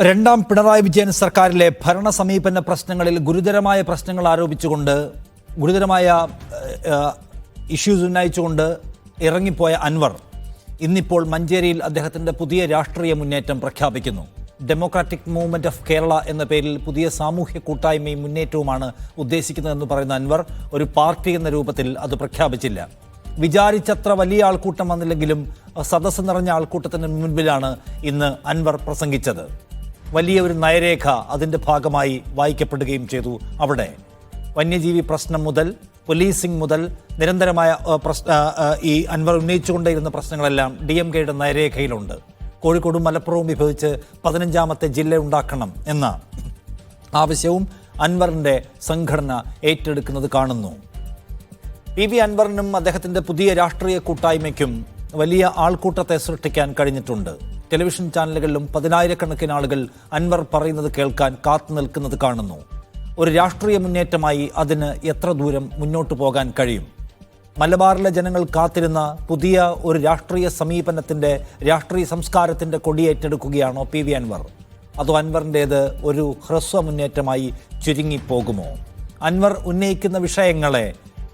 രണ്ടാം പിണറായി വിജയൻ സർക്കാരിലെ ഭരണ സമീപന പ്രശ്നങ്ങളിൽ ഗുരുതരമായ പ്രശ്നങ്ങൾ ആരോപിച്ചുകൊണ്ട് ഗുരുതരമായ ഇഷ്യൂസ് ഉന്നയിച്ചുകൊണ്ട് ഇറങ്ങിപ്പോയ അൻവർ ഇന്നിപ്പോൾ മഞ്ചേരിയിൽ അദ്ദേഹത്തിൻ്റെ പുതിയ രാഷ്ട്രീയ മുന്നേറ്റം പ്രഖ്യാപിക്കുന്നു. ഡെമോക്രാറ്റിക് മൂവ്മെൻറ്റ് ഓഫ് കേരള എന്ന പേരിൽ പുതിയ സാമൂഹ്യ കൂട്ടായ്മയും മുന്നേറ്റവുമാണ് ഉദ്ദേശിക്കുന്നതെന്ന് പറയുന്ന അൻവർ ഒരു പാർട്ടി എന്ന രൂപത്തിൽ അത് പ്രഖ്യാപിച്ചില്ല. വിചാരിച്ചത്ര വലിയ ആൾക്കൂട്ടം വന്നില്ലെങ്കിലും സദസ്സ് നിറഞ്ഞ ആൾക്കൂട്ടത്തിന് മുൻപിലാണ് ഇന്ന് അൻവർ പ്രസംഗിച്ചത്. വലിയ ഒരു നയരേഖ അതിൻ്റെ ഭാഗമായി വായിക്കപ്പെടുകയും ചെയ്തു. അവിടെ വന്യജീവി പ്രശ്നം മുതൽ പോലീസിംഗ് മുതൽ നിരന്തരമായ ഈ അൻവർ ഉന്നയിച്ചുകൊണ്ടേയിരുന്ന പ്രശ്നങ്ങളെല്ലാം DMKയുടെ നയരേഖയിലുണ്ട്. കോഴിക്കോടും മലപ്പുറവും വിഭജിച്ച് 15ാമത്തെ ജില്ല ഉണ്ടാക്കണം എന്ന ആവശ്യവും അൻവറിൻ്റെ സംഘടന ഏറ്റെടുക്കുന്നത് കാണുന്നു. PV അൻവറിനും അദ്ദേഹത്തിൻ്റെ പുതിയ രാഷ്ട്രീയ കൂട്ടായ്മയ്ക്കും വലിയ ആൾക്കൂട്ടത്തെ സൃഷ്ടിക്കാൻ കഴിഞ്ഞിട്ടുണ്ട്. ടെലിവിഷൻ ചാനലുകളിലും 10,000-കണക്കിന് ആളുകൾ അൻവർ പറയുന്നത് കേൾക്കാൻ കാത്തു നിൽക്കുന്നത് കാണുന്നു. ഒരു രാഷ്ട്രീയ മുന്നേറ്റമായി അതിന് എത്ര ദൂരം മുന്നോട്ട് പോകാൻ കഴിയും? മലബാറിലെ ജനങ്ങൾ കാത്തിരുന്ന പുതിയ ഒരു രാഷ്ട്രീയ സമീപനത്തിൻ്റെ രാഷ്ട്രീയ സംസ്കാരത്തിൻ്റെ കൊടിയേറ്റെടുക്കുകയാണോ PV അൻവർ? അതോ അൻവറിൻ്റേത് ഒരു ഹ്രസ്വ മുന്നേറ്റമായി ചുരുങ്ങിപ്പോകുമോ? അൻവർ ഉന്നയിക്കുന്ന വിഷയങ്ങളെ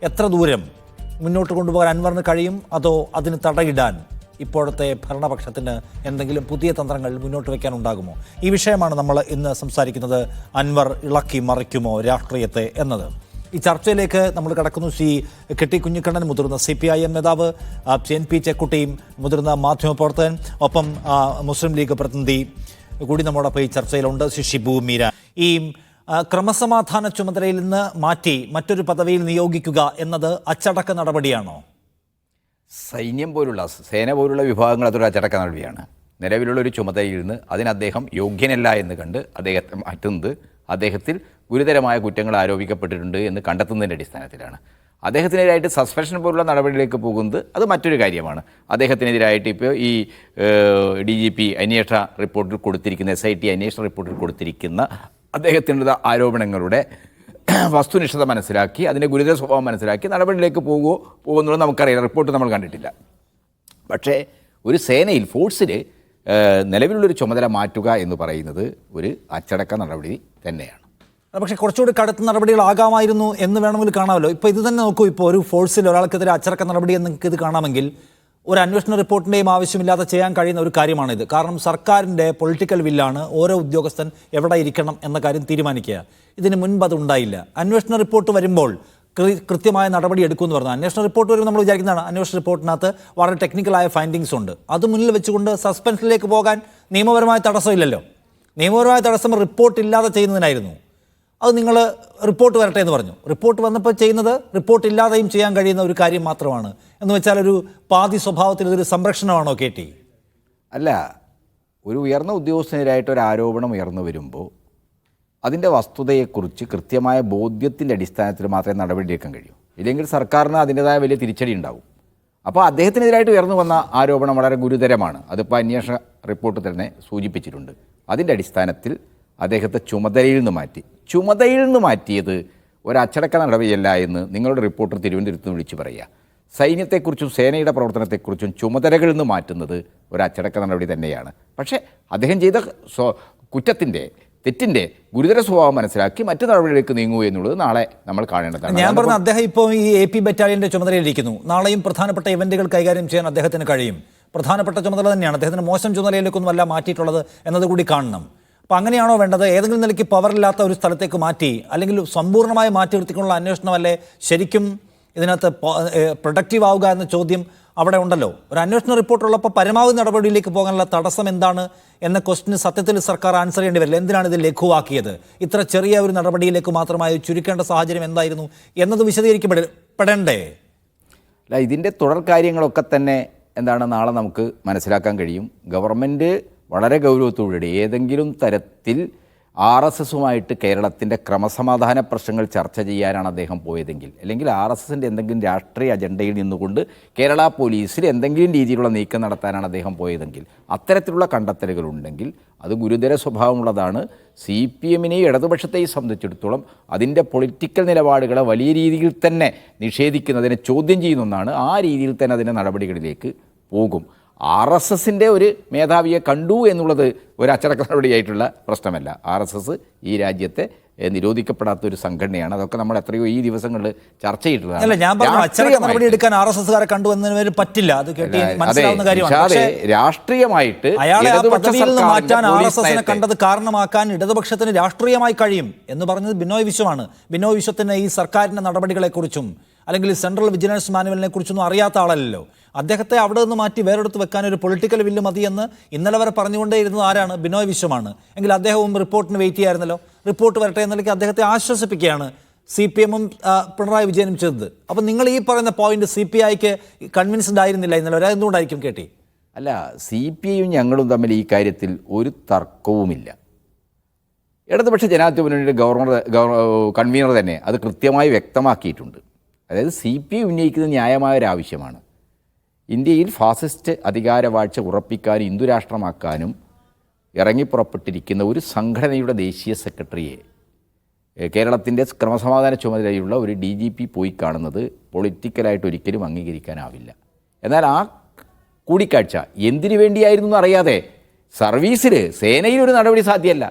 എത്ര ദൂരം മുന്നോട്ട് കൊണ്ടുപോകാൻ അൻവറിന് കഴിയും? അതോ അതിന് തടയിടാൻ ഇപ്പോഴത്തെ ഭരണപക്ഷത്തിന് എന്തെങ്കിലും പുതിയ തന്ത്രങ്ങൾ മുന്നോട്ട് വയ്ക്കാനുണ്ടാകുമോ? ഈ വിഷയമാണ് നമ്മൾ ഇന്ന് സംസാരിക്കുന്നത്. അൻവർ ഇളക്കി മറിക്കുമോ രാഷ്ട്രീയത്തെ എന്നത്. ഈ ചർച്ചയിലേക്ക് നമ്മൾ കടക്കുന്നു. ശ്രീ കെട്ടി കുഞ്ഞിക്കണ്ണൻ, മുതിർന്ന CPIM നേതാവ്, CNP ചെക്കുട്ടിയും, മുതിർന്ന മാധ്യമപ്രവർത്തകൻ, ഒപ്പം മുസ്ലിം ലീഗ് പ്രതിനിധി കൂടി നമ്മോടൊപ്പം ഈ ചർച്ചയിലുണ്ട്, ശ്രീ ഷിബു മീര. ഈ ക്രമസമാധാന ചുമതലയിൽ നിന്ന് മാറ്റി മറ്റൊരു പദവിയിൽ നിയോഗിക്കുക എന്നത് അച്ചടക്ക നടപടിയാണോ? സൈന്യം പോലുള്ള സേന പോലുള്ള വിഭാഗങ്ങൾ അതൊരു അച്ചടക്ക നടപടിയാണ്. നിലവിലുള്ളൊരു ചുമതലയിൽ നിന്ന് അതിന് അദ്ദേഹം യോഗ്യനല്ല എന്ന് കണ്ട് അദ്ദേഹത്തെ മാറ്റുന്നത് അദ്ദേഹത്തിൽ ഗുരുതരമായ കുറ്റങ്ങൾ ആരോപിക്കപ്പെട്ടിട്ടുണ്ട് എന്ന് കണ്ടെത്തുന്നതിൻ്റെ അടിസ്ഥാനത്തിലാണ്. അദ്ദേഹത്തിനെതിരായിട്ട് സസ്പെൻഷൻ പോലുള്ള നടപടിയിലേക്ക് പോകുന്നത് അത് മറ്റൊരു കാര്യമാണ്. അദ്ദേഹത്തിനെതിരായിട്ട് ഇപ്പോൾ ഈ DGP അന്വേഷണ റിപ്പോർട്ടിൽ കൊടുത്തിരിക്കുന്ന SIT അന്വേഷണ റിപ്പോർട്ടിൽ കൊടുത്തിരിക്കുന്ന അദ്ദേഹത്തിൻ്റെ ആരോപണങ്ങളുടെ വസ്തുനിഷ്ഠത മനസ്സിലാക്കി അതിൻ്റെ ഗുരുതര സ്വഭാവം മനസ്സിലാക്കി നടപടിയിലേക്ക് പോകുന്നുള്ളത് നമുക്കറിയാം. റിപ്പോർട്ട് നമ്മൾ കണ്ടിട്ടില്ല. പക്ഷേ ഒരു സേനയിൽ ഫോഴ്സിൽ നിലവിലുള്ളൊരു ചുമതല മാറ്റുക എന്ന് പറയുന്നത് ഒരു അച്ചടക്ക നടപടി തന്നെയാണ്. പക്ഷേ കുറച്ചുകൂടി കടുത്ത നടപടികളാകാമായിരുന്നു എന്ന് വേണമെങ്കിൽ കാണാമല്ലോ. ഇപ്പോൾ ഇത് തന്നെ നോക്കൂ. ഇപ്പോൾ ഒരു ഫോഴ്സിൽ ഒരാൾക്കെതിരെ അച്ചടക്ക നടപടി എന്ന് നിങ്ങൾക്ക് ഇത് കാണാമെങ്കിൽ ഒരു അന്വേഷണ റിപ്പോർട്ടിൻ്റെയും ആവശ്യമില്ലാതെ ചെയ്യാൻ കഴിയുന്ന ഒരു കാര്യമാണിത്. കാരണം സർക്കാരിൻ്റെ പൊളിറ്റിക്കൽ വില്ലാണ് ഓരോ ഉദ്യോഗസ്ഥൻ എവിടെ ഇരിക്കണം എന്ന കാര്യം തീരുമാനിക്കുക. ഇതിന് മുൻപ് അത് ഉണ്ടായില്ല. അന്വേഷണ റിപ്പോർട്ട് വരുമ്പോൾ കൃത്യമായ നടപടി എടുക്കുമെന്ന് പറഞ്ഞു. അന്വേഷണ റിപ്പോർട്ട് വരുമ്പോൾ നമ്മൾ വിചാരിക്കുന്നതാണ് അന്വേഷണ റിപ്പോർട്ടിനകത്ത് വളരെ ടെക്നിക്കലായ ഫൈൻഡിങ്സ് ഉണ്ട്. അത് മുന്നിൽ വെച്ചുകൊണ്ട് സസ്പെൻഷനിലേക്ക് പോകാൻ നിയമപരമായ തടസ്സമില്ലല്ലോ. നിയമപരമായ തടസ്സം റിപ്പോർട്ട് ഇല്ലാതെ ചെയ്യുന്നതിനായിരുന്നു. അത് നിങ്ങൾ റിപ്പോർട്ട് വരട്ടെ എന്ന് പറഞ്ഞു. റിപ്പോർട്ട് വന്നപ്പോൾ ചെയ്യുന്നത് റിപ്പോർട്ട് ഇല്ലാതെയും ചെയ്യാൻ കഴിയുന്ന ഒരു കാര്യം മാത്രമാണ്. എന്ന് വെച്ചാൽ ഒരു പാതി സ്വഭാവത്തിൽ ഇതൊരു സംരക്ഷണമാണോ KT? അല്ല, ഒരു ഉയർന്ന ഉദ്യോഗസ്ഥനെതിരായിട്ട് ഒരു ആരോപണം ഉയർന്നു വരുമ്പോൾ അതിൻ്റെ വസ്തുതയെക്കുറിച്ച് കൃത്യമായ ബോധ്യത്തിൻ്റെ അടിസ്ഥാനത്തിൽ മാത്രമേ നടപടിയെടുക്കാൻ കഴിയൂ. ഇല്ലെങ്കിൽ സർക്കാരിന് അതിൻ്റെതായ വലിയ തിരിച്ചടി ഉണ്ടാവും. അപ്പോൾ അദ്ദേഹത്തിനെതിരായിട്ട് ഉയർന്നു വന്ന ആരോപണം വളരെ ഗുരുതരമാണ്. അതിപ്പോൾ അന്വേഷണ റിപ്പോർട്ട് തന്നെ സൂചിപ്പിച്ചിട്ടുണ്ട്. അതിൻ്റെ അടിസ്ഥാനത്തിൽ അദ്ദേഹത്തെ ചുമതലയിൽ നിന്ന് മാറ്റിയത് ഒരു അച്ചടക്ക നടപടിയല്ല എന്ന് നിങ്ങളുടെ റിപ്പോർട്ടർ തിരുവനന്തപുരത്ത് വിളിച്ചു പറയുക. സൈന്യത്തെക്കുറിച്ചും സേനയുടെ പ്രവർത്തനത്തെക്കുറിച്ചും ചുമതലകളിൽ നിന്ന് മാറ്റുന്നത് ഒരു അച്ചടക്ക നടപടി തന്നെയാണ്. പക്ഷേ അദ്ദേഹം ചെയ്ത തെറ്റിൻ്റെ ഗുരുതര സ്വഭാവം മനസ്സിലാക്കി മറ്റു നടപടികളിലേക്ക് നീങ്ങുക എന്നുള്ളത് നാളെ നമ്മൾ കാണേണ്ടതാണ്. ഞാൻ പറഞ്ഞ അദ്ദേഹം ഇപ്പോൾ ഈ AP ബറ്റാലിയൻ്റെ ചുമതലയിലിരിക്കുന്നു. നാളെയും പ്രധാനപ്പെട്ട ഇവന്റുകൾ കൈകാര്യം ചെയ്യാൻ അദ്ദേഹത്തിന് കഴിയും. പ്രധാനപ്പെട്ട ചുമതല തന്നെയാണ്. അദ്ദേഹത്തിന് മോശം ചുമതലയിലേക്കൊന്നുമല്ല മാറ്റിയിട്ടുള്ളത് എന്നതുകൂടി കാണണം. അപ്പോൾ അങ്ങനെയാണോ വേണ്ടത്? ഏതെങ്കിലും നിലയ്ക്ക് പവറില്ലാത്ത ഒരു സ്ഥലത്തേക്ക് മാറ്റി അല്ലെങ്കിൽ സമ്പൂർണ്ണമായി മാറ്റി നിർത്തിക്കൊണ്ടുള്ള അന്വേഷണമല്ലേ ശരിക്കും ഇതിനകത്ത് പ്രൊഡക്റ്റീവ് ആവുക എന്ന ചോദ്യം അവിടെ ഉണ്ടല്ലോ. ഒരു അന്വേഷണ റിപ്പോർട്ടുള്ളപ്പോൾ പരമാവധി നടപടിയിലേക്ക് പോകാനുള്ള തടസ്സം എന്താണ് എന്ന ക്വസ്റ്റിന് സത്യത്തിൽ സർക്കാർ ആൻസർ ചെയ്യേണ്ടി വരില്ല. എന്തിനാണ് ഇത് ലഘുവാക്കിയത്? ഇത്ര ചെറിയ ഒരു നടപടിയിലേക്ക് മാത്രമായി ചുരുക്കേണ്ട സാഹചര്യം എന്തായിരുന്നു എന്നത് വിശദീകരിക്കപ്പെടേണ്ടേ? അല്ല, ഇതിൻ്റെ തുടർ കാര്യങ്ങളൊക്കെ തന്നെ എന്താണ് നാളെ നമുക്ക് മനസ്സിലാക്കാൻ കഴിയും. ഗവൺമെൻറ് വളരെ ഗൗരവത്തോടെ ഏതെങ്കിലും തരത്തിൽ RSSുമായിട്ട് കേരളത്തിൻ്റെ ക്രമസമാധാന പ്രശ്നങ്ങൾ ചർച്ച ചെയ്യാനാണ് അദ്ദേഹം പോയതെങ്കിൽ, അല്ലെങ്കിൽ RSSൻ്റെ എന്തെങ്കിലും രാഷ്ട്രീയ അജണ്ടയിൽ നിന്നുകൊണ്ട് കേരള പോലീസിൽ എന്തെങ്കിലും രീതിയിലുള്ള നീക്കം നടത്താനാണ് അദ്ദേഹം പോയതെങ്കിൽ, അത്തരത്തിലുള്ള കണ്ടെത്തലുകളുണ്ടെങ്കിൽ അത് ഗുരുതര സ്വഭാവമുള്ളതാണ്. CPMനെയും ഇടതുപക്ഷത്തെയും സംബന്ധിച്ചിടത്തോളം അതിൻ്റെ പൊളിറ്റിക്കൽ നിലപാടുകളെ വലിയ രീതിയിൽ തന്നെ നിഷേധിക്കുന്നതിനെ ചോദ്യം ചെയ്യുന്ന ഒന്നാണ്. ആ രീതിയിൽ തന്നെ അതിൻ്റെ നടപടികളിലേക്ക് പോകും. RSSൻ്റെ ഒരു മേധാവിയെ കണ്ടു എന്നുള്ളത് ഒരു അച്ചടക്ക നടപടിയായിട്ടുള്ള പ്രശ്നമല്ല. RSS ഈ രാജ്യത്തെ നിരോധിക്കപ്പെടാത്ത ഒരു സംഘടനയാണ്. അതൊക്കെ നമ്മൾ എത്രയോ ഈ ദിവസങ്ങളിൽ ചർച്ച അല്ല, ഞാൻ പറഞ്ഞു അച്ചടക്ക നടപടി എടുക്കാൻ RSSകാരെ കണ്ടു എന്നതിന് പറ്റില്ല. അത് കേട്ടി മനസ്സിലാവുന്ന കാര്യമാണ്. രാഷ്ട്രീയമായിട്ട് അയാളെ ആ പദവിയിൽ നിന്ന് മാറ്റാൻ RSSനെ കണ്ടത് കാരണമാക്കാൻ ഇടതുപക്ഷത്തിന് രാഷ്ട്രീയമായി കഴിയും എന്ന് പറഞ്ഞത് ബിനോയ് വിശ്വമാണ്. ബിനോയ് വിശ്വത്തിന് ഈ സർക്കാരിന്റെ നടപടികളെക്കുറിച്ചും അല്ലെങ്കിൽ സെൻട്രൽ വിജിലൻസ് മാനുവലിനെ കുറിച്ചൊന്നും അറിയാത്ത ആളല്ലല്ലോ. അദ്ദേഹത്തെ അവിടെ നിന്ന് മാറ്റി വേറെടുത്ത് വെക്കാൻ ഒരു പൊളിറ്റിക്കൽ വില്ല് മതിയെന്ന് ഇന്നലെ വരെ പറഞ്ഞുകൊണ്ടേയിരുന്നത് ആരാണ്? ബിനോയ് വിശ്വമാണ്. എങ്കിൽ അദ്ദേഹവും റിപ്പോർട്ടിന് വെയിറ്റ് ചെയ്യായിരുന്നല്ലോ. റിപ്പോർട്ട് വരട്ടെ എന്നതിലേക്ക് അദ്ദേഹത്തെ ആശ്വസിപ്പിക്കുകയാണ് CPM-ഉം പിണറായി വിജയനും ചെയ്തത്. അപ്പം നിങ്ങൾ ഈ പറയുന്ന പോയിന്റ് CPIക്ക് കൺവിൻസ്ഡ് ആയിരുന്നില്ല ഇന്നലെ വരെ. എന്തുകൊണ്ടായിരിക്കും കേട്ടി? അല്ല, CPIയും ഞങ്ങളും തമ്മിൽ ഈ കാര്യത്തിൽ ഒരു തർക്കവുമില്ല. ഇടതുപക്ഷ ജനാധിപത്യ മുന്നണിയുടെ കൺവീനർ തന്നെ അത് കൃത്യമായി വ്യക്തമാക്കിയിട്ടുണ്ട്. അതായത് CPI ഉന്നയിക്കുന്നത് ന്യായമായ ഒരു ആവശ്യമാണ്. ഇന്ത്യയിൽ ഫാസിസ്റ്റ് അധികാരവാഴ്ച ഉറപ്പിക്കാനും ഹിന്ദുരാഷ്ട്രമാക്കാനും ഇറങ്ങിപ്പുറപ്പെട്ടിരിക്കുന്ന ഒരു സംഘടനയുടെ ദേശീയ സെക്രട്ടറിയെ കേരളത്തിൻ്റെ ക്രമസമാധാന ചുമതലയുള്ള ഒരു DGP പോയി കാണുന്നത് പൊളിറ്റിക്കലായിട്ട് ഒരിക്കലും അംഗീകരിക്കാനാവില്ല. എന്നാൽ ആ കൂടിക്കാഴ്ച എന്തിനു വേണ്ടിയായിരുന്നു എന്നറിയാതെ സർവീസിൽ സേനയിൽ ഒരു നടപടി സാധ്യമല്ല.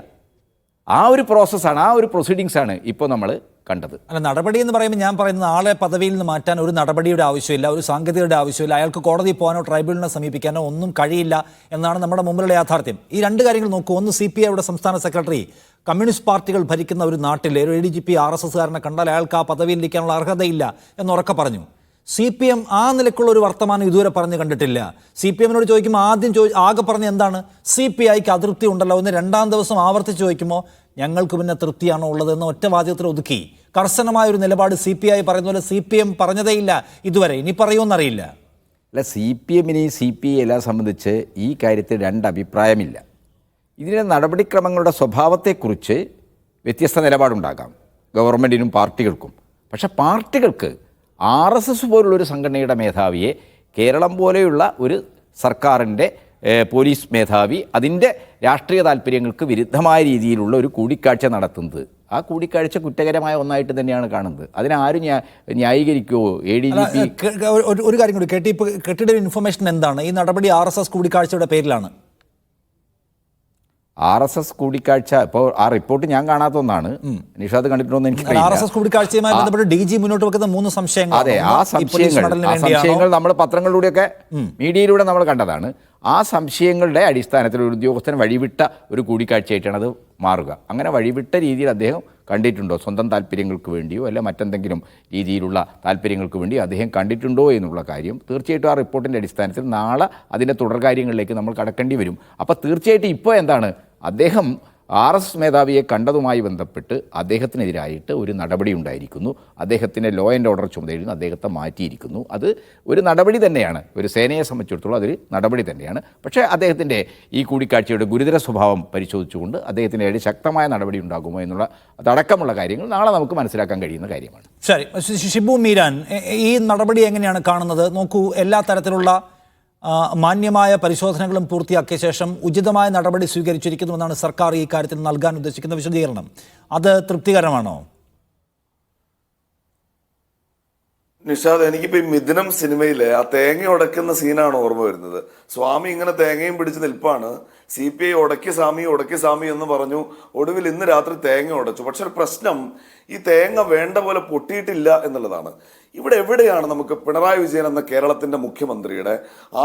ആ ഒരു പ്രോസസ്സാണ്, ആ ഒരു പ്രൊസീഡിങ്സാണ് ഇപ്പോൾ നമ്മൾ കണ്ടത്. അല്ല, നടപടി എന്ന് പറയുമ്പോൾ ഞാൻ പറയുന്നത് ആളെ പദവിയിൽ നിന്ന് മാറ്റാൻ ഒരു നടപടിയുടെ ആവശ്യമില്ല, ഒരു സാങ്കേതികയുടെ ആവശ്യമില്ല, അയാൾക്ക് കോടതിയിൽ പോകാനോ ട്രൈബ്യൂണലിനെ സമീപിക്കാനോ ഒന്നും കഴിയില്ല എന്നാണ് നമ്മുടെ മുമ്പിലുള്ള യാഥാർത്ഥ്യം. ഈ രണ്ട് കാര്യങ്ങൾ നോക്കൂ. ഒന്ന്, CPIയുടെ സംസ്ഥാന സെക്രട്ടറി കമ്മ്യൂണിസ്റ്റ് പാർട്ടികൾ ഭരിക്കുന്ന ഒരു നാട്ടിലെ ഒരു ADGP RSSകാരനെ കണ്ടാൽ അയാൾക്ക് ആ പദവിയിൽ ഇരിക്കാനുള്ള അർഹതയില്ല എന്നുറക്കെ പറഞ്ഞു. CPM ആ നിലക്കുള്ള ഒരു വർത്തമാനം ഇതുവരെ പറഞ്ഞു കണ്ടിട്ടില്ല. CPM-നോട് ചോദിക്കുമ്പോൾ ആകെ പറഞ്ഞ എന്താണ്? CPIക്ക് അതൃപ്തി ഉണ്ടല്ലോ എന്ന്. രണ്ടാം ദിവസം ആവർത്തിച്ച് ചോദിക്കുമ്പോൾ ഞങ്ങൾക്ക് പിന്നെ തൃപ്തിയാണോ ഉള്ളതെന്ന് ഒറ്റ വാചകത്തിൽ ഒതുക്കി. കർശനമായ ഒരു നിലപാട് CPI പറയുന്ന പോലെ CPM പറഞ്ഞതേയില്ല ഇതുവരെ. ഇനി പറയുമെന്നറിയില്ല. അല്ല, CPM-നെയും CPI എല്ലാം സംബന്ധിച്ച് ഈ കാര്യത്തിൽ രണ്ട് അഭിപ്രായമില്ല. ഇതിൻ്റെ നടപടിക്രമങ്ങളുടെ സ്വഭാവത്തെക്കുറിച്ച് വ്യത്യസ്ത നിലപാടുണ്ടാകാം ഗവൺമെൻറ്റിനും പാർട്ടികൾക്കും. പക്ഷേ പാർട്ടികൾക്ക് RSS പോലുള്ളൊരു സംഘടനയുടെ മേധാവിയെ കേരളം പോലെയുള്ള ഒരു സർക്കാരിൻ്റെ പോലീസ് മേധാവി അതിൻ്റെ രാഷ്ട്രീയ താല്പര്യങ്ങൾക്ക് വിരുദ്ധമായ രീതിയിലുള്ള ഒരു കൂടിക്കാഴ്ച നടത്തുന്നത്, ആ കൂടിക്കാഴ്ച കുറ്റകരമായ ഒന്നായിട്ട് തന്നെയാണ് കാണുന്നത്. അതിനാരും ന്യായീകരിക്കുമോ? ADGP ഒരു കാര്യം കൂടി കെട്ടിയുടെ ഇൻഫർമേഷൻ എന്താണ്? ഈ നടപടി RSS കൂടിക്കാഴ്ചയുടെ പേരിലാണ്. RSS കൂടിക്കാഴ്ച ഇപ്പോൾ ആ റിപ്പോർട്ട് ഞാൻ കാണാത്ത ഒന്നാണ്. നിഷാദ് കണ്ടിട്ടുണ്ടോന്ന് എനിക്ക് RSS കൂടിക്കാഴ്ചയുമായി ബന്ധപ്പെട്ട് DG മുന്നോട്ട് വെക്കുന്ന 3 സംശയങ്ങൾ. അതെ, ആ സംശയങ്ങൾ നമ്മൾ പത്രങ്ങളിലൂടെയൊക്കെ മീഡിയയിലൂടെ നമ്മൾ കണ്ടതാണ്. ആ സംശയങ്ങളുടെ അടിസ്ഥാനത്തിൽ ഒരു ഉദ്യോഗസ്ഥൻ വഴിവിട്ട ഒരു കൂടിക്കാഴ്ചയായിട്ടാണ് അത് മാറുക. അങ്ങനെ വഴിവിട്ട രീതിയിൽ അദ്ദേഹം കണ്ടിട്ടുണ്ടോ? സ്വന്തം താല്പര്യങ്ങൾക്ക് വേണ്ടിയോ അല്ല മറ്റെന്തെങ്കിലും രീതിയിലുള്ള താല്പര്യങ്ങൾക്ക് വേണ്ടിയോ അദ്ദേഹം കണ്ടിട്ടുണ്ടോ എന്നുള്ള കാര്യം തീർച്ചയായിട്ടും ആ റിപ്പോർട്ടിൻ്റെ അടിസ്ഥാനത്തിൽ നാളെ അതിൻ്റെ തുടർകാര്യങ്ങളിലേക്ക് നമ്മൾ കടക്കേണ്ടി വരും. അപ്പോൾ തീർച്ചയായിട്ടും ഇപ്പോൾ എന്താണ്, അദ്ദേഹം RSS മേധാവിയെ കണ്ടതുമായി ബന്ധപ്പെട്ട് അദ്ദേഹത്തിനെതിരായിട്ട് ഒരു നടപടി ഉണ്ടായിരിക്കുന്നു. അദ്ദേഹത്തിൻ്റെ ലോ ആൻഡ് ഓർഡർ ചുമതലയിൽ നിന്ന് അദ്ദേഹത്തെ മാറ്റിയിരിക്കുന്നു. അത് ഒരു നടപടി തന്നെയാണ്. ഒരു സേനയെ സംബന്ധിച്ചിടത്തോളം അതൊരു നടപടി തന്നെയാണ്. പക്ഷേ അദ്ദേഹത്തിൻ്റെ ഈ കൂടിക്കാഴ്ചയുടെ ഗുരുതര സ്വഭാവം പരിശോധിച്ചുകൊണ്ട് അദ്ദേഹത്തിൻ്റെ ശക്തമായ നടപടി ഉണ്ടാകുമോ എന്നുള്ള അതടക്കമുള്ള കാര്യങ്ങൾ നാളെ നമുക്ക് മനസ്സിലാക്കാൻ കഴിയുന്ന കാര്യമാണ്. ശരി, ഷിബു മീരാൻ, ഈ നടപടി എങ്ങനെയാണ് കാണുന്നത്? നോക്കൂ, എല്ലാ തരത്തിലുള്ള മാന്യമായ പരിശോധനകളും പൂർത്തിയാക്കിയ ശേഷം ഉചിതമായ നടപടി സ്വീകരിച്ചിരിക്കുന്നുവെന്നാണ് സർക്കാർ ഈ കാര്യത്തിൽ നൽകാൻ ഉദ്ദേശിക്കുന്ന വിശദീകരണം. അത് തൃപ്തികരമാണോ? നിഷാദ്, എനിക്കിപ്പോ ഈ മിഥുനം സിനിമയിലെ ആ തേങ്ങ ഉടക്കുന്ന സീനാണ് ഓർമ്മ വരുന്നത്. സ്വാമി ഇങ്ങനെ തേങ്ങയും പിടിച്ച് നിൽപ്പാണ്. CPI ഉടക്കി സ്വാമി എന്ന് പറഞ്ഞു. ഒടുവിൽ ഇന്ന് രാത്രി തേങ്ങ ഉടച്ചു. പക്ഷെ ഒരു പ്രശ്നം, ഈ തേങ്ങ വേണ്ട പോലെ പൊട്ടിയിട്ടില്ല എന്നുള്ളതാണ്. ഇവിടെ എവിടെയാണ് നമുക്ക് പിണറായി വിജയൻ എന്ന കേരളത്തിന്റെ മുഖ്യമന്ത്രിയുടെ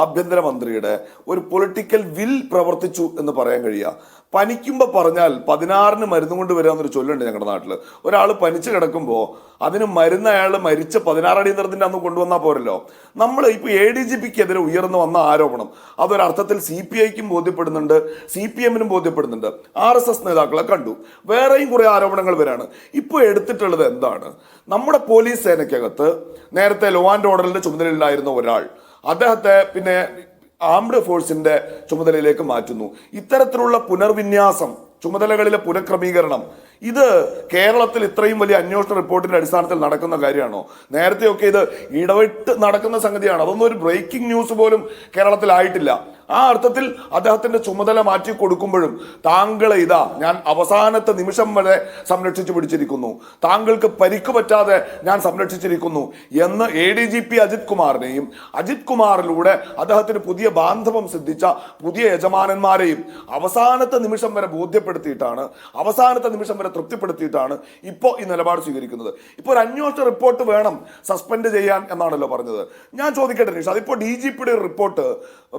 ആഭ്യന്തരമന്ത്രിയുടെ ഒരു പൊളിറ്റിക്കൽ വിൽ പ്രവർത്തിച്ചു എന്ന് പറയാൻ കഴിയുക? പനിക്കുമ്പോൾ പറഞ്ഞാൽ 16-ന് മരുന്ന് കൊണ്ട് വരിക എന്നൊരു ചൊല്ലുണ്ട് ഞങ്ങളുടെ നാട്ടിൽ. ഒരാൾ പനിച്ച് കിടക്കുമ്പോൾ അതിന് മരുന്ന് അയാൾ മരിച്ച 16 അടിയന്തരത്തിൻ്റെ അന്ന് കൊണ്ടുവന്നാൽ പോരല്ലോ. നമ്മൾ ഇപ്പോൾ ADGPക്കെതിരെ ഉയർന്നു വന്ന ആരോപണം അതൊരർത്ഥത്തിൽ CPIക്കും ബോധ്യപ്പെടുന്നുണ്ട്, CPM-നും ബോധ്യപ്പെടുന്നുണ്ട്, RSS നേതാക്കളെ കണ്ടു. വേറെയും കുറെ ആരോപണങ്ങൾ വരാണ്. ഇപ്പോൾ എടുത്തിട്ടുള്ളത് എന്താണ്? നമ്മുടെ പോലീസ് സേനയ്ക്കകത്ത് നേരത്തെ ലോ ആൻഡ് ഓർഡറിന്റെ ചുമതലയിലായിരുന്ന ഒരാൾ അദ്ദേഹത്തെ പിന്നെ ആംഡ് ഫോഴ്സിന്റെ ചുമതലയിലേക്ക് മാറ്റുന്നു. ഇത്തരത്തിലുള്ള പുനർവിന്യാസം, ചുമതലകളിലെ പുനഃക്രമീകരണം, ഇത് കേരളത്തിൽ ഇത്രയും വലിയ അന്വേഷണ റിപ്പോർട്ടിന്റെ അടിസ്ഥാനത്തിൽ നടക്കുന്ന കാര്യമാണോ? നേരത്തെയൊക്കെ ഇത് ഇടവിട്ട് നടക്കുന്ന സംഗതിയാണ്. അതൊന്നും ഒരു ബ്രേക്കിംഗ് ന്യൂസ് പോലും കേരളത്തിൽ ആയിട്ടില്ല. ആ അർത്ഥത്തിൽ അദ്ദേഹത്തിന്റെ ചുമതല മാറ്റി കൊടുക്കുമ്പോഴും താങ്കളെ ഇതാ ഞാൻ അവസാനത്തെ നിമിഷം വരെ സംരക്ഷിച്ചു പിടിച്ചിരിക്കുന്നു, താങ്കൾക്ക് പരിക്ക് പറ്റാതെ ഞാൻ സംരക്ഷിച്ചിരിക്കുന്നു എന്ന് ADGP അജിത് കുമാറിനെയും അജിത് കുമാറിലൂടെ അദ്ദേഹത്തിന് പുതിയ ബാന്ധവം സിദ്ധിച്ച പുതിയ യജമാനന്മാരെയും അവസാനത്തെ നിമിഷം വരെ ബോധ്യപ്പെടുത്തിയിട്ടാണ്, അവസാനത്തെ നിമിഷം വരെ തൃപ്തിപ്പെടുത്തിയിട്ടാണ് ഇപ്പോൾ ഈ നിലപാട് സ്വീകരിക്കുന്നത്. ഇപ്പോൾ ഒരു അന്വേഷണ റിപ്പോർട്ട് വേണം സസ്പെൻഡ് ചെയ്യാൻ എന്നാണല്ലോ പറഞ്ഞത്. ഞാൻ ചോദിക്കട്ടെ നിഷ, അതിപ്പോൾ DGPയുടെ റിപ്പോർട്ട്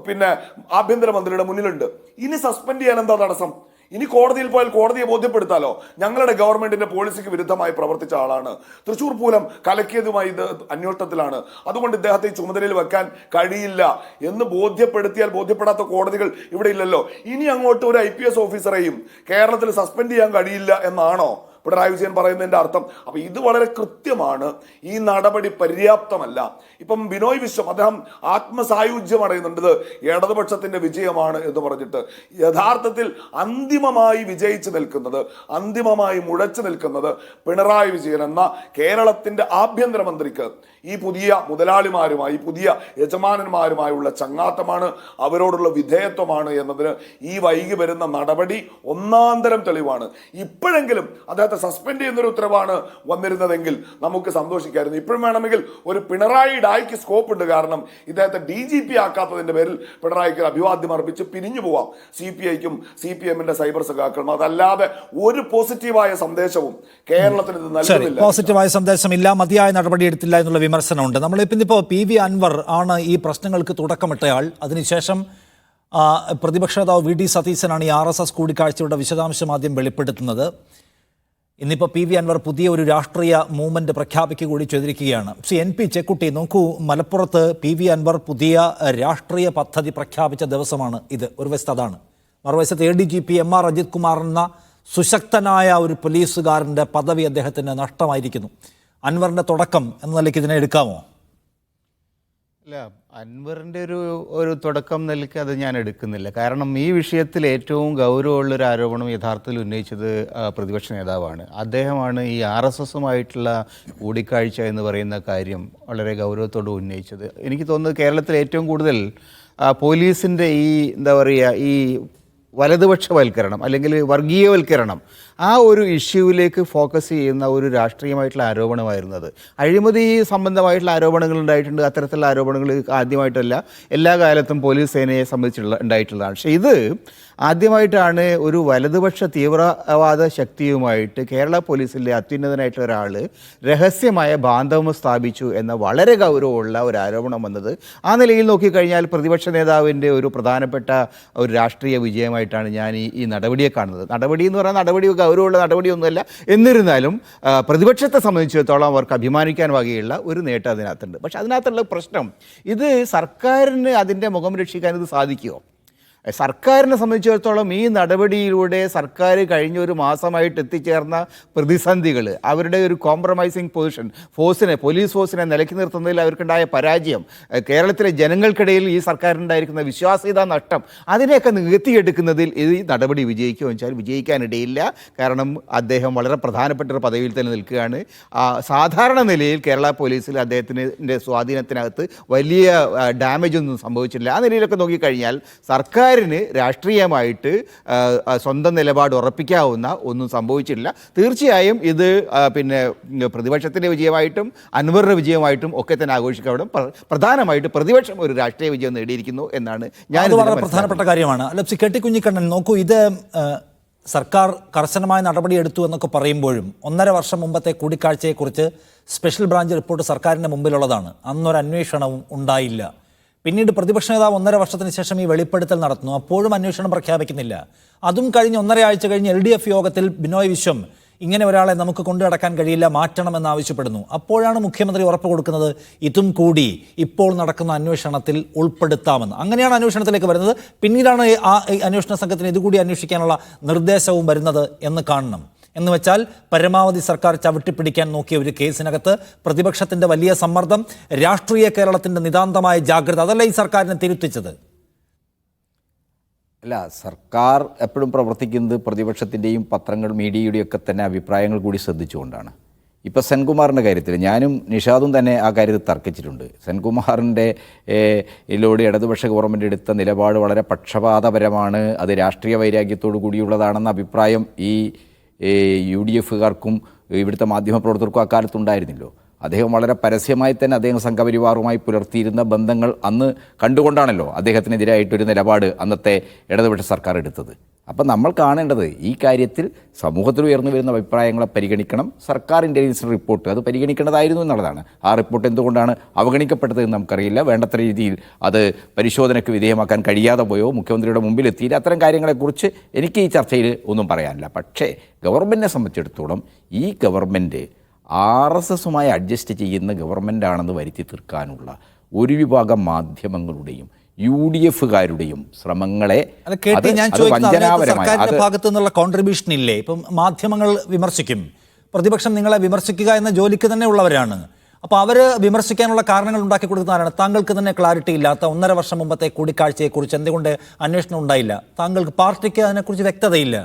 പിന്നെ ആഭ്യന്തരമന്ത്രിയുടെ മുന്നിലുണ്ട്. ഇനി സസ്പെൻഡ് ചെയ്യാൻ എന്താ തടസ്സം? ഇനി കോടതിയിൽ പോയാൽ കോടതിയെ ബോധ്യപ്പെടുത്താലോ ഞങ്ങളുടെ ഗവൺമെന്റിന്റെ പോളിസിക്ക് വിരുദ്ധമായി പ്രവർത്തിച്ച ആളാണ്, തൃശൂർ പൂരം കലക്കിയതുമായി ഇത് അന്വേഷണത്തിലാണ്, അതുകൊണ്ട് ഇദ്ദേഹത്തെ ഈ ചുമതലയിൽ വെക്കാൻ കഴിയില്ല എന്ന് ബോധ്യപ്പെടുത്തിയാൽ ബോധ്യപ്പെടാത്ത കോടതികൾ ഇവിടെ ഇല്ലല്ലോ. ഇനി അങ്ങോട്ട് ഒരു IPS ഓഫീസറെയും കേരളത്തിൽ സസ്പെൻഡ് ചെയ്യാൻ കഴിയില്ല എന്നാണോ പിണറായി വിജയൻ പറയുന്നതിന്റെ അർത്ഥം? അപ്പൊ ഇത് വളരെ കൃത്യമാണ്. ഈ നടപടി പര്യാപ്തമല്ല. ഇപ്പം ബിനോയ് വിശ്വം അദ്ദേഹം ആത്മസായുജ്യം അടയുന്നുണ്ട്, ഇടതുപക്ഷത്തിന്റെ വിജയമാണ് എന്ന് പറഞ്ഞിട്ട്. യഥാർത്ഥത്തിൽ അന്തിമമായി വിജയിച്ചു നിൽക്കുന്നത്, അന്തിമമായി മുഴച്ചു നിൽക്കുന്നത് പിണറായി വിജയൻ എന്ന കേരളത്തിന്റെ ആഭ്യന്തരമന്ത്രിക്ക് ഈ പുതിയ മുതലാളിമാരുമായി, പുതിയ യജമാനന്മാരുമായുള്ള ചങ്ങാത്തമാണ്, അവരോടുള്ള വിധേയത്വമാണ് എന്നതിന് ഈ വൈകി വരുന്ന നടപടി ഒന്നാന്തരം തെളിവാണ്. ഇപ്പോഴെങ്കിലും അദ്ദേഹത്തെ സസ്പെൻഡ് ചെയ്യുന്നൊരു ഉത്തരവാണ് വന്നിരുന്നതെങ്കിൽ നമുക്ക് സന്തോഷിക്കായിരുന്നു. ഇപ്പോഴും വേണമെങ്കിൽ ഒരു പിണറായി ഡായ്ക്ക് സ്കോപ്പ് ഉണ്ട്. കാരണം ഇദ്ദേഹത്തെ DGP ആക്കാത്തതിന്റെ പേരിൽ പിണറായിക്ക് അഭിവാദ്യം അർപ്പിച്ച് പിരിഞ്ഞു പോവാം CPIക്കും CPMന്റെ സൈബർ സഖാക്കളും. അതല്ലാതെ ഒരു പോസിറ്റീവായ സന്ദേശവും കേരളത്തിന് ഇത് നൽകുന്നില്ല. പോസിറ്റീവായ സന്ദേശമില്ല, മതിയായ നടപടി എടുത്തില്ല എന്നുള്ള വിമർശനമുണ്ട്. നമ്മളിപ്പോൾ PV അൻവർ ആണ് ഈ പ്രശ്നങ്ങൾക്ക് തുടക്കമിട്ടയാൾ. അതിനുശേഷം പ്രതിപക്ഷ നേതാവ് VD സതീശനാണ് ഈ RSS കൂടിക്കാഴ്ചയുടെ വിശദാംശം ആദ്യം വെളിപ്പെടുത്തുന്നത്. ഇന്നിപ്പോൾ PV അൻവർ പുതിയ ഒരു രാഷ്ട്രീയ മൂവ്മെന്റ് പ്രഖ്യാപിക്കുക കൂടി ചെയ്തിരിക്കുകയാണ്. NP ചെക്കുട്ടി, നോക്കൂ, മലപ്പുറത്ത് PV അൻവർ പുതിയ രാഷ്ട്രീയ പദ്ധതി പ്രഖ്യാപിച്ച ദിവസമാണ് ഇത്. ഒരു വശത്ത് അതാണ്, മറുവശത്ത് ADGP MR അജിത് കുമാർ എന്ന സുശക്തനായ ഒരു പോലീസുകാരൻ്റെ പദവി അദ്ദേഹത്തിന് നഷ്ടമായിരിക്കുന്നു. അൻവറിൻ്റെ തുടക്കം എന്ന നിലയ്ക്ക് ഇതിനെ എടുക്കാമോ? അല്ല, അൻവറിൻ്റെ ഒരു തുടക്കം നിലയ്ക്ക് അത് ഞാൻ എടുക്കുന്നില്ല. കാരണം ഈ വിഷയത്തിൽ ഏറ്റവും ഗൗരവമുള്ളൊരു ആരോപണം യഥാർത്ഥത്തിൽ ഉന്നയിച്ചത് പ്രതിപക്ഷ നേതാവാണ്. അദ്ദേഹമാണ് ഈ RSSുമായിട്ടുള്ള കൂടിക്കാഴ്ച എന്ന് പറയുന്ന കാര്യം വളരെ ഗൗരവത്തോടെ ഉന്നയിച്ചത്. എനിക്ക് തോന്നുന്നത് കേരളത്തിൽ ഏറ്റവും കൂടുതൽ പോലീസിൻ്റെ ഈ എന്താ പറയുക, ഈ വലതുപക്ഷവൽക്കരണം അല്ലെങ്കിൽ വർഗീയവൽക്കരണം, ആ ഒരു ഇഷ്യൂവിലേക്ക് ഫോക്കസ് ചെയ്യുന്ന ഒരു രാഷ്ട്രീയമായിട്ടുള്ള ആരോപണമായിരുന്നത്. അഴിമതി സംബന്ധമായിട്ടുള്ള ആരോപണങ്ങൾ ഉണ്ടായിട്ടുണ്ട്. അത്തരത്തിലുള്ള ആരോപണങ്ങൾ ആദ്യമായിട്ടല്ല, എല്ലാ കാലത്തും പോലീസ് സേനയെ സംബന്ധിച്ചുള്ള ഉണ്ടായിട്ടുള്ളതാണ്. പക്ഷേ ഇത് ആദ്യമായിട്ടാണ് ഒരു വലതുപക്ഷ തീവ്രവാദ ശക്തിയുമായിട്ട് കേരള പോലീസിലെ അത്യുന്നതനായിട്ടുള്ള ഒരാൾ രഹസ്യമായ ബാന്ധവം സ്ഥാപിച്ചു എന്ന വളരെ ഗൗരവമുള്ള ഒരു ആരോപണം വന്നത്. ആ നിലയിൽ നോക്കിക്കഴിഞ്ഞാൽ പ്രതിപക്ഷ നേതാവിൻ്റെ ഒരു പ്രധാനപ്പെട്ട ഒരു രാഷ്ട്രീയ വിജയമായിട്ടാണ് ഞാൻ ഈ നടപടിയെ കാണുന്നത്. നടപടി എന്ന് പറഞ്ഞാൽ നടപടി ഗൗരവമുള്ള നടപടിയൊന്നുമല്ല, എന്നിരുന്നാലും പ്രതിപക്ഷത്തെ സംബന്ധിച്ചിടത്തോളം അവർക്ക് അഭിമാനിക്കാൻ വകയുള്ള ഒരു നേട്ടം അതിനകത്തുണ്ട്. പക്ഷെ അതിനകത്തുള്ള പ്രശ്നം, ഇത് സർക്കാരിന് അതിൻ്റെ മുഖം രക്ഷിക്കാൻ ഇത് സാധിക്കുമോ? സർക്കാരിനെ സംബന്ധിച്ചിടത്തോളം ഈ നടപടിയിലൂടെ സർക്കാർ കഴിഞ്ഞ ഒരു മാസമായിട്ട് എത്തിച്ചേർന്ന പ്രതിസന്ധികൾ, അവരുടെ ഒരു കോംപ്രമൈസിങ് പൊസിഷൻ, പോലീസ് ഫോഴ്സിനെ നിലയ്ക്ക് നിർത്തുന്നതിൽ അവർക്കുണ്ടായ പരാജയം, കേരളത്തിലെ ജനങ്ങൾക്കിടയിൽ ഈ സർക്കാരിനുണ്ടായിരിക്കുന്ന വിശ്വാസ്യത നഷ്ടം, അതിനെയൊക്കെ നികത്തിയെടുക്കുന്നതിൽ ഈ നടപടി വിജയിക്കുമോ എന്ന് വെച്ചാൽ വിജയിക്കാനിടയില്ല. കാരണം അദ്ദേഹം വളരെ പ്രധാനപ്പെട്ട ഒരു പദവിയിൽ തന്നെ നിൽക്കുകയാണ്. സാധാരണ നിലയിൽ കേരള പോലീസിൽ അദ്ദേഹത്തിൻ്റെ സ്വാധീനത്തിനകത്ത് വലിയ ഡാമേജ് ഒന്നും സംഭവിച്ചില്ല. ആ നിലയിലൊക്കെ നോക്കിക്കഴിഞ്ഞാൽ സർക്കാർ രാഷ്ട്രീയമായിട്ട് സ്വന്തം നിലപാട് ഉറപ്പിക്കാവുന്ന ഒന്നും സംഭവിച്ചില്ല. തീർച്ചയായും ഇത് പിന്നെ പ്രതിപക്ഷത്തിൻ്റെ വിജയമായിട്ടും അൻവറിൻ്റെ വിജയമായിട്ടും ഒക്കെ തന്നെ ആഘോഷിക്കപ്പെടും. പ്രധാനമായിട്ട് പ്രതിപക്ഷം ഒരു രാഷ്ട്രീയ വിജയം നേടിയിരിക്കുന്നു എന്നാണ് ഞാൻ. വളരെ പ്രധാനപ്പെട്ട കാര്യമാണ്. ലപ്സി കെട്ടിക്കുഞ്ഞിക്കണ്ണൻ, നോക്കൂ, ഇത് സർക്കാർ കർശനമായ നടപടിയെടുത്തു എന്നൊക്കെ പറയുമ്പോഴും 1.5 വർഷം മുമ്പത്തെ കൂടിക്കാഴ്ചയെക്കുറിച്ച് സ്പെഷ്യൽ ബ്രാഞ്ച് റിപ്പോർട്ട് സർക്കാരിൻ്റെ മുമ്പിലുള്ളതാണ്. അന്നൊരു അന്വേഷണവും ഉണ്ടായില്ല. പിന്നീട് പ്രതിപക്ഷ നേതാവ് 1.5 വർഷത്തിന് ശേഷം ഈ വെളിപ്പെടുത്തൽ നടത്തുന്നു. അപ്പോഴും അന്വേഷണം പ്രഖ്യാപിക്കുന്നില്ല. അതും കഴിഞ്ഞ് 1.5 ആഴ്ച കഴിഞ്ഞ് LDF യോഗത്തിൽ ബിനോയ് വിശ്വം ഇങ്ങനെ ഒരാളെ നമുക്ക് കൊണ്ടു നടക്കാൻ കഴിയില്ല, മാറ്റണമെന്ന് ആവശ്യപ്പെടുന്നു. അപ്പോഴാണ് മുഖ്യമന്ത്രി ഉറപ്പ് കൊടുക്കുന്നത് ഇതും കൂടി ഇപ്പോൾ നടക്കുന്ന അന്വേഷണത്തിൽ ഉൾപ്പെടുത്താമെന്ന്. അങ്ങനെയാണ് അന്വേഷണത്തിലേക്ക് വരുന്നത്. പിന്നീടാണ് ആ അന്വേഷണ സംഘത്തിന് ഇതുകൂടി അന്വേഷിക്കാനുള്ള നിർദ്ദേശവും വരുന്നത് എന്ന് കാണണം. എന്ന് വെച്ചാൽ പരമാവധി സർക്കാർ ചവിട്ടിപ്പിടിക്കാൻ നോക്കിയ ഒരു കേസിനകത്ത് പ്രതിപക്ഷത്തിൻ്റെ വലിയ സമ്മർദ്ദം, രാഷ്ട്രീയ കേരളത്തിൻ്റെ നിതാന്തമായ ജാഗ്രത, അതല്ല ഈ സർക്കാരിനെ തിരുത്തിച്ചത്. അല്ല, സർക്കാർ എപ്പോഴും പ്രവർത്തിക്കുന്നത് പ്രതിപക്ഷത്തിൻ്റെയും പത്രങ്ങൾ, മീഡിയയുടെയും ഒക്കെ തന്നെ അഭിപ്രായങ്ങൾ കൂടി ശ്രദ്ധിച്ചുകൊണ്ടാണ്. ഇപ്പോൾ സെൻകുമാറിൻ്റെ കാര്യത്തിൽ ഞാനും നിഷാദും തന്നെ ആ കാര്യത്തിൽ തർക്കിച്ചിട്ടുണ്ട്. സെൻകുമാറിൻ്റെ ഇതിലൂടെ ഇടതുപക്ഷ ഗവൺമെൻറ് എടുത്ത നിലപാട് വളരെ പക്ഷപാതപരമാണ്, അത് രാഷ്ട്രീയ വൈരാഗ്യത്തോടു കൂടിയുള്ളതാണെന്ന അഭിപ്രായം ഈ UDF-കാർക്കും ഇവിടുത്തെ മാധ്യമപ്രവർത്തകർക്കും അക്കാലത്തുണ്ടായിരുന്നില്ലോ. അദ്ദേഹം വളരെ പരസ്യമായി തന്നെ അദ്ദേഹം സംഘപരിവാറുമായി പുലർത്തിയിരുന്ന ബന്ധങ്ങൾ അന്ന് കണ്ടുകൊണ്ടാണല്ലോ അദ്ദേഹത്തിനെതിരായിട്ടൊരു നിലപാട് അന്നത്തെ ഇടതുപക്ഷ സർക്കാർ എടുത്തത്. അപ്പം നമ്മൾ കാണേണ്ടത് ഈ കാര്യത്തിൽ സമൂഹത്തിൽ ഉയർന്നു വരുന്ന അഭിപ്രായങ്ങളെ പരിഗണിക്കണം. സർക്കാർ ഇൻ്റലിജൻസ് റിപ്പോർട്ട് അത് പരിഗണിക്കേണ്ടതായിരുന്നു എന്നുള്ളതാണ്. ആ റിപ്പോർട്ട് എന്തുകൊണ്ടാണ് അവഗണിക്കപ്പെട്ടതെന്ന് നമുക്കറിയില്ല. വേണ്ടത്ര രീതിയിൽ അത് പരിശോധനയ്ക്ക് വിധേയമാക്കാൻ കഴിയാതെ പോയോ, മുഖ്യമന്ത്രിയുടെ മുമ്പിലെത്തിയില്ല. അത്തരം കാര്യങ്ങളെക്കുറിച്ച് എനിക്ക് ഈ ചർച്ചയിൽ ഒന്നും പറയാനില്ല. പക്ഷേ ഗവൺമെൻറ്റിനെ സംബന്ധിച്ചിടത്തോളം ഈ ഗവൺമെൻറ് RSSുമായി അഡ്ജസ്റ്റ് ചെയ്യുന്ന ഗവൺമെൻറ്റാണെന്ന് വരുത്തി തീർക്കാനുള്ള ഒരു വിഭാഗം മാധ്യമങ്ങളുടെയും UDF-കാരുടെയും ശ്രമങ്ങളെ ഞാൻ ചോദിക്കുന്നത് സർക്കാരിന്റെ ഭാഗത്തു നിന്നുള്ള കോൺട്രിബ്യൂഷൻ ഇല്ലേ? ഇപ്പം മാധ്യമങ്ങൾ വിമർശിക്കും, പ്രതിപക്ഷം നിങ്ങളെ വിമർശിക്കുക എന്ന ജോലിക്ക് തന്നെ ഉള്ളവരാണ്. അപ്പോൾ അവർ വിമർശിക്കാനുള്ള കാരണങ്ങൾ ഉണ്ടാക്കി കൊടുക്കുന്നവരാണ്. താങ്കൾക്ക് തന്നെ ക്ലാരിറ്റി ഇല്ലാത്ത 1.5 വർഷം മുമ്പത്തെ കൂടിക്കാഴ്ചയെക്കുറിച്ച് എന്തുകൊണ്ട് അന്വേഷണം ഉണ്ടായില്ല? താങ്കൾക്ക് പാർട്ടിക്ക് അതിനെക്കുറിച്ച് വ്യക്തതയില്ല.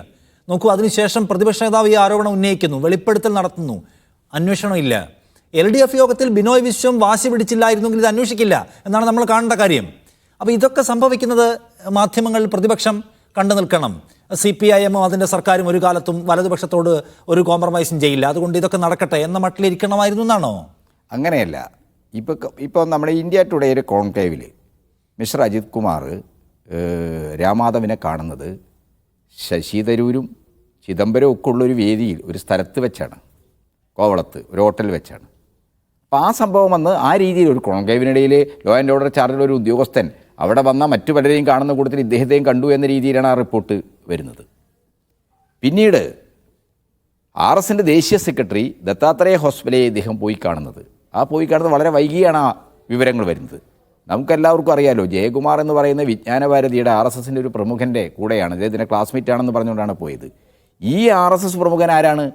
നോക്കൂ, അതിനുശേഷം പ്രതിപക്ഷ നേതാവ് ഈ ആരോപണം ഉന്നയിക്കുന്നു, വെളിപ്പെടുത്തൽ നടത്തുന്നു, അന്വേഷണമില്ല. LDF യോഗത്തിൽ ബിനോയ് വിശ്വം വാശി പിടിച്ചില്ലായിരുന്നെങ്കിൽ ഇത് അന്വേഷിക്കില്ല എന്നാണ് നമ്മൾ കാണേണ്ട കാര്യം. അപ്പോൾ ഇതൊക്കെ സംഭവിക്കുന്നത് മാധ്യമങ്ങൾ, പ്രതിപക്ഷം കണ്ടു നിൽക്കണം. CPIM അതിൻ്റെ സർക്കാരും ഒരു കാലത്തും വലതുപക്ഷത്തോട് ഒരു കോംപ്രമൈസും ചെയ്യില്ല, അതുകൊണ്ട് ഇതൊക്കെ നടക്കട്ടെ എന്ന മട്ടിലിരിക്കണമായിരുന്നു എന്നാണോ? അങ്ങനെയല്ല. ഇപ്പോൾ നമ്മുടെ ഇന്ത്യ ടുഡേ ഒരു കോൺക്ലേവിൽ മിസ്റ്റർ അജിത് കുമാർ രാമാധവിനെ കാണുന്നത് ശശി തരൂരും ചിദംബരവും ഒക്കെ ഉള്ളൊരു വേദിയിൽ ഒരു സ്ഥലത്ത് വെച്ചാണ്, കോവളത്ത് ഒരു ഹോട്ടൽ വെച്ചാണ്. അപ്പോൾ ആ സംഭവം വന്ന് ആ രീതിയിൽ ഒരു കോൺക്ലേവിനിടയിൽ ലോ ആൻഡ് ഓർഡർ ചാർജിലുള്ള ഒരു ഉദ്യോഗസ്ഥൻ അവിടെ വന്ന മറ്റു പലരെയും കാണുന്ന കൂട്ടത്തിൽ ഇദ്ദേഹത്തെയും കണ്ടു എന്ന രീതിയിലാണ് ആ റിപ്പോർട്ട് വരുന്നത്. പിന്നീട് RSന്റെ ദേശീയ സെക്രട്ടറി ദത്താത്രേയ ഹോസ്പിറ്റലിൽ ഇദ്ദേഹം പോയി കാണുന്നത് വളരെ വൈകിയാണ് ആ വിവരങ്ങൾ വരുന്നത്. നമുക്കെല്ലാവർക്കും അറിയാലോ, ജയകുമാർ എന്ന് പറയുന്ന വിജ്ഞാനഭാരതിയുടെ RSSൻ്റെ ഒരു പ്രമുഖൻ്റെ കൂടെയാണ്, അദ്ദേഹത്തിൻ്റെ ക്ലാസ്മേറ്റ് ആണെന്ന് പറഞ്ഞുകൊണ്ടാണ് പോയത്. ഈ RSS പ്രമുഖൻ ആരാണ്?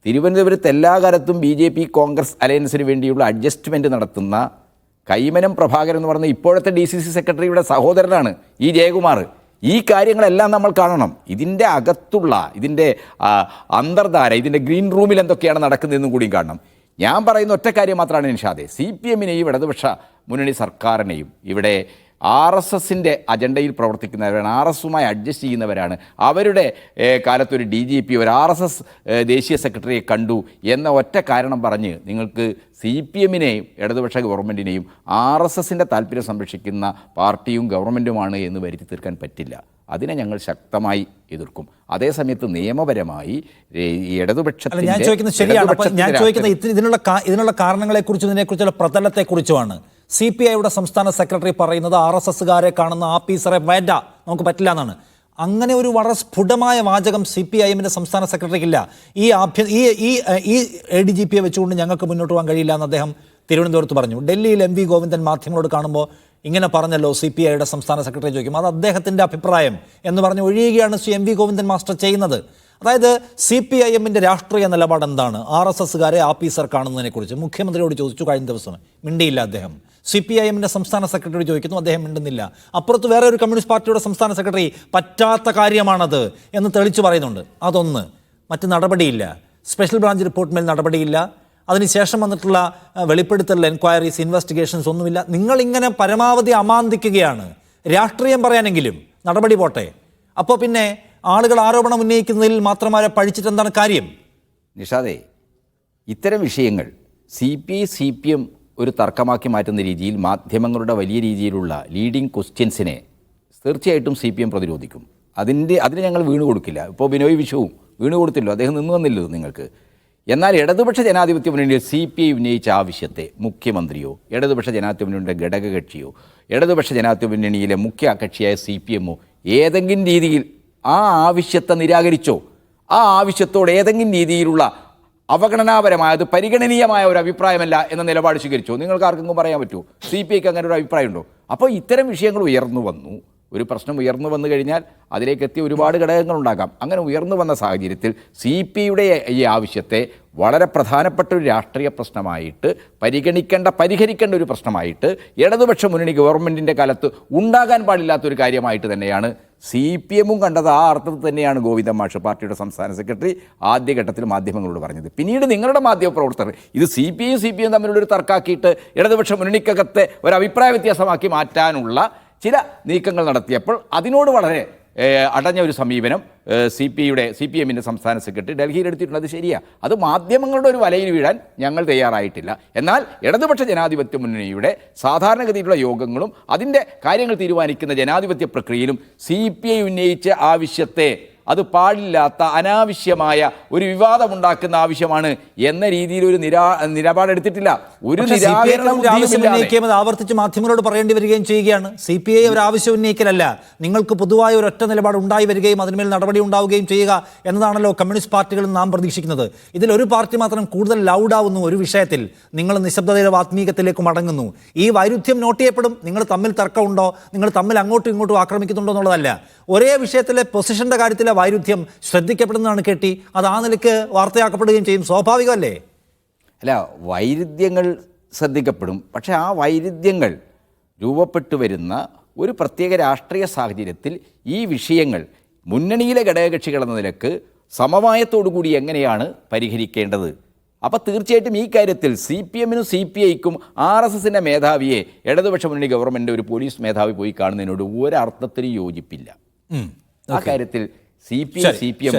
തിരുവനന്തപുരത്ത് എല്ലാ കാലത്തും BJP കോൺഗ്രസ് അലയൻസിന് വേണ്ടിയുള്ള അഡ്ജസ്റ്റ്മെൻറ്റ് നടത്തുന്ന കൈമനം പ്രഭാകരൻ എന്ന് പറയുന്ന ഇപ്പോഴത്തെ DCC സെക്രട്ടറിയുടെ സഹോദരനാണ് ഈ ജയകുമാർ. ഈ കാര്യങ്ങളെല്ലാം നമ്മൾ കാണണം. ഇതിൻ്റെ അകത്തുള്ള ഇതിൻ്റെ അന്തർധാര, ഇതിൻ്റെ ഗ്രീൻ റൂമിൽ എന്തൊക്കെയാണ് നടക്കുന്നതെന്നും കൂടിയും കാണണം. ഞാൻ പറയുന്ന ഒറ്റ കാര്യം മാത്രമാണ് നിഷാദെ, CPM-നെയും ഇടതുപക്ഷ മുന്നണി സർക്കാരിനെയും ഇവിടെ RSSൻ്റെ അജണ്ടയിൽ പ്രവർത്തിക്കുന്നവരാണ്, RSസുമായി അഡ്ജസ്റ്റ് ചെയ്യുന്നവരാണ്. അവരുടെ കാലത്തൊരു DGP ഒരു RSS ദേശീയ സെക്രട്ടറിയെ കണ്ടു എന്ന ഒറ്റ കാരണം പറഞ്ഞ് നിങ്ങൾക്ക് CPM-നെയും ഇടതുപക്ഷ ഗവൺമെൻറ്റിനെയും RSSൻ്റെ താല്പര്യം സംരക്ഷിക്കുന്ന പാർട്ടിയും ഗവൺമെൻറ്റുമാണ് എന്ന് വരുത്തി തീർക്കാൻ പറ്റില്ല. അതിനെ ഞങ്ങൾ ശക്തമായി എതിർക്കും. അതേസമയത്ത് നിയമപരമായി ഇടതുപക്ഷത്തിൻ്റെ ഞാൻ ചോദിക്കുന്നത് ഇതിനുള്ള കാരണങ്ങളെക്കുറിച്ചും ഇതിനെക്കുറിച്ചുള്ള പ്രതലത്തെക്കുറിച്ചുമാണ്. CPIയുടെ സംസ്ഥാന സെക്രട്ടറി പറയുന്നത് RSSകാരെ കാണുന്ന ആഫീസറെ വേണ്ട, നമുക്ക് പറ്റില്ല എന്നാണ്. അങ്ങനെ ഒരു വളരെ സ്ഫുടമായ വാചകം CPIM-ന്റെ സംസ്ഥാന സെക്രട്ടറിക്കില്ല. ഈ ADGP-യെ വെച്ചുകൊണ്ട് ഞങ്ങൾക്ക് മുന്നോട്ട് പോകാൻ കഴിയില്ല എന്ന് അദ്ദേഹം തിരുവനന്തപുരത്ത് പറഞ്ഞു. ഡൽഹിയിൽ MV ഗോവിന്ദൻ മാധ്യമങ്ങളോട് കാണുമ്പോൾ ഇങ്ങനെ പറഞ്ഞല്ലോ CPIയുടെ സംസ്ഥാന സെക്രട്ടറി ചോദിക്കും, അത് അദ്ദേഹത്തിൻ്റെ അഭിപ്രായം എന്ന് പറഞ്ഞ് ഒഴിയുകയാണ് MV ഗോവിന്ദൻ മാസ്റ്റർ ചെയ്യുന്നത്. അതായത് CPIM-ന്റെ രാഷ്ട്രീയ നിലപാട് എന്താണ്? RSSകാരെ ആഫീസർ കാണുന്നതിനെക്കുറിച്ച് മുഖ്യമന്ത്രിയോട് ചോദിച്ചു കഴിഞ്ഞ ദിവസം, മിണ്ടിയില്ല അദ്ദേഹം. CPIM-ന്റെ സംസ്ഥാന സെക്രട്ടറി ചോദിക്കുന്നു, അദ്ദേഹം മിണ്ടുന്നില്ല. അപ്പുറത്ത് വേറെ ഒരു കമ്മ്യൂണിസ്റ്റ് പാർട്ടിയുടെ സംസ്ഥാന സെക്രട്ടറി പറ്റാത്ത കാര്യമാണത് എന്ന് തെളിച്ചു പറയുന്നുണ്ട്. അതൊന്ന്. മറ്റ് നടപടിയില്ല, സ്പെഷ്യൽ ബ്രാഞ്ച് റിപ്പോർട്ടിന്മേൽ നടപടിയില്ല, അതിനുശേഷം വന്നിട്ടുള്ള വെളിപ്പെടുത്തൽ, എൻക്വയറീസ്, ഇൻവെസ്റ്റിഗേഷൻസ് ഒന്നുമില്ല. നിങ്ങളിങ്ങനെ പരമാവധി അമാന്തിക്കുകയാണ്. രാഷ്ട്രീയം പറയാനെങ്കിലും നടപടി പോട്ടെ. അപ്പോൾ പിന്നെ ആളുകൾ ആരോപണം ഉന്നയിക്കുന്നതിൽ മാത്രം അവരെ പഴിച്ചിട്ട് എന്താണ് കാര്യം? നിഷാദേ, ഇത്തരം വിഷയങ്ങൾ CPM ഒരു തർക്കമാക്കി മാറ്റുന്ന രീതിയിൽ മാധ്യമങ്ങളുടെ വലിയ രീതിയിലുള്ള ലീഡിങ് ക്വസ്റ്റ്യൻസിനെ തീർച്ചയായിട്ടും CPM പ്രതിരോധിക്കും. അതിന് ഞങ്ങൾ വീണ് കൊടുക്കില്ല. ഇപ്പോൾ ബിനോയ് വിശ്വവും വീണ് കൊടുത്തില്ലോ, അദ്ദേഹം നിന്ന് വന്നില്ലല്ലോ നിങ്ങൾക്ക്. എന്നാൽ ഇടതുപക്ഷ ജനാധിപത്യ മുന്നണിയിൽ CPI ഉന്നയിച്ച ആവശ്യത്തെ മുഖ്യമന്ത്രിയോ ഇടതുപക്ഷ ജനാധിപത്യ മുന്നണിയുടെ ഘടകകക്ഷിയോ ഇടതുപക്ഷ ജനാധിപത്യ മുന്നണിയിലെ മുഖ്യ കക്ഷിയായ CPM-ഓ ഏതെങ്കിലും രീതിയിൽ ആ ആവശ്യത്തെ നിരാകരിച്ചോ, ആ ആവശ്യത്തോട് ഏതെങ്കിലും രീതിയിലുള്ള അവഗണനാപരമായത് പരിഗണനീയമായ ഒരു അഭിപ്രായമല്ല എന്ന നിലപാട് സ്വീകരിച്ചോ? നിങ്ങൾക്ക് ആർക്കെങ്കിലും പറയാൻ പറ്റുമോ? CPIക്ക് അങ്ങനെ ഒരു അഭിപ്രായമുണ്ടോ? അപ്പോൾ ഇത്തരം വിഷയങ്ങൾ ഉയർന്നു വന്നു. ഒരു പ്രശ്നം ഉയർന്നു വന്നു കഴിഞ്ഞാൽ അതിലേക്കെത്തിയ ഒരുപാട് ഘടകങ്ങളുണ്ടാകാം. അങ്ങനെ ഉയർന്നു വന്ന സാഹചര്യത്തിൽ CPIയുടെ ഈ ആവശ്യത്തെ വളരെ പ്രധാനപ്പെട്ട ഒരു രാഷ്ട്രീയ പ്രശ്നമായിട്ട് പരിഹരിക്കേണ്ട ഒരു പ്രശ്നമായിട്ട് ഇടതുപക്ഷ മുന്നണി ഗവൺമെൻറ്റിൻ്റെ കാലത്ത് ഉണ്ടാകാൻ പാടില്ലാത്തൊരു കാര്യമായിട്ട് തന്നെയാണ് CPM കണ്ടത് ആ അർത്ഥത്തിൽ തന്നെയാണ് ഗോവിന്ദൻ മാഷ്, പാർട്ടിയുടെ സംസ്ഥാന സെക്രട്ടറി, ആദ്യഘട്ടത്തിൽ മാധ്യമങ്ങളോട് പറഞ്ഞത്. പിന്നീട് നിങ്ങളുടെ മാധ്യമപ്രവർത്തകർ ഇത് CPM തമ്മിലുള്ളൊരു തർക്കാക്കിയിട്ട് ഇടതുപക്ഷ മുന്നണിക്കകത്തെ ഒരു അഭിപ്രായ വ്യത്യാസമാക്കി മാറ്റാനുള്ള ചില നീക്കങ്ങൾ നടത്തിയപ്പോൾ അതിനോട് വളരെ അടഞ്ഞ ഒരു സമീപനം CPMൻ്റെ സംസ്ഥാന സെക്രട്ടറി ഡൽഹിയിൽ എടുത്തിട്ടുണ്ട്. അത് ശരിയാണ്. അത് മാധ്യമങ്ങളുടെ ഒരു വലയിൽ വീഴാൻ ഞങ്ങൾ തയ്യാറായിട്ടില്ല. എന്നാൽ ഇടതുപക്ഷ ജനാധിപത്യ മുന്നണിയുടെ സാധാരണഗതിയിലുള്ള യോഗങ്ങളും അതിൻ്റെ കാര്യങ്ങൾ തീരുമാനിക്കുന്ന ജനാധിപത്യ പ്രക്രിയയിലും CPI ഉന്നയിച്ച ആവശ്യത്തെ അത് പാടില്ലാത്ത അനാവശ്യമായ ഒരു വിവാദമുണ്ടാക്കുന്ന ആവശ്യമാണ് എന്ന രീതിയിൽ ഒരു നിലപാടെടുത്തിട്ടില്ല. ഒരു ഉന്നയിക്കുന്നത് ആവർത്തിച്ച് മാധ്യമങ്ങളോട് പറയേണ്ടി വരികയും ചെയ്യുകയാണ്. CPI ഒരു ആവശ്യം ഉന്നയിക്കലല്ല, നിങ്ങൾക്ക് പൊതുവായ ഒരു ഒറ്റ നിലപാട് ഉണ്ടായി വരികയും അതിന്മേൽ നടപടി ഉണ്ടാവുകയും ചെയ്യുക എന്നതാണല്ലോ കമ്മ്യൂണിസ്റ്റ് പാർട്ടികളിൽ നാം പ്രതീക്ഷിക്കുന്നത്. ഇതിൽ ഒരു പാർട്ടി മാത്രം കൂടുതൽ ലൗഡാവുന്നു ഒരു വിഷയത്തിൽ, നിങ്ങൾ നിശബ്ദതയുടെ ആത്മീകത്തിലേക്ക് മടങ്ങുന്നു. ഈ വൈരുദ്ധ്യം നോട്ട് ചെയ്യപ്പെടും. നിങ്ങൾ തമ്മിൽ തർക്കമുണ്ടോ, നിങ്ങൾ തമ്മിൽ അങ്ങോട്ടും ഇങ്ങോട്ടും ആക്രമിക്കുന്നുണ്ടോ എന്നുള്ളതല്ല, ഒരേ വിഷയത്തിലെ പൊസിഷന്റെ കാര്യത്തിലെ വൈരുദ്ധ്യം ശ്രദ്ധിക്കപ്പെടുന്നതാണ് കേട്ടി. അത് ആ നിലയ്ക്ക് വാർത്തയാക്കപ്പെടുകയും ചെയ്യും. സ്വാഭാവികമല്ലേ? അല്ല, വൈരുദ്ധ്യങ്ങൾ ശ്രദ്ധിക്കപ്പെടും. പക്ഷേ ആ വൈരുദ്ധ്യങ്ങൾ രൂപപ്പെട്ടു വരുന്ന ഒരു പ്രത്യേക രാഷ്ട്രീയ സാഹചര്യത്തിൽ ഈ വിഷയങ്ങൾ മുന്നണിയിലെ ഘടകകക്ഷികൾ എന്ന നിലക്ക് സമവായത്തോടുകൂടി എങ്ങനെയാണ് പരിഹരിക്കേണ്ടത്? അപ്പോൾ തീർച്ചയായിട്ടും ഈ കാര്യത്തിൽ CPMനും CPIക്കും RSSൻ്റെ മേധാവിയെ ഇടതുപക്ഷ മുന്നണി ഗവൺമെൻറ് ഒരു പോലീസ് മേധാവി പോയി കാണുന്നതിനോട് ഒരർത്ഥത്തിനും യോജിപ്പില്ല. ആ കാര്യത്തിൽ CPM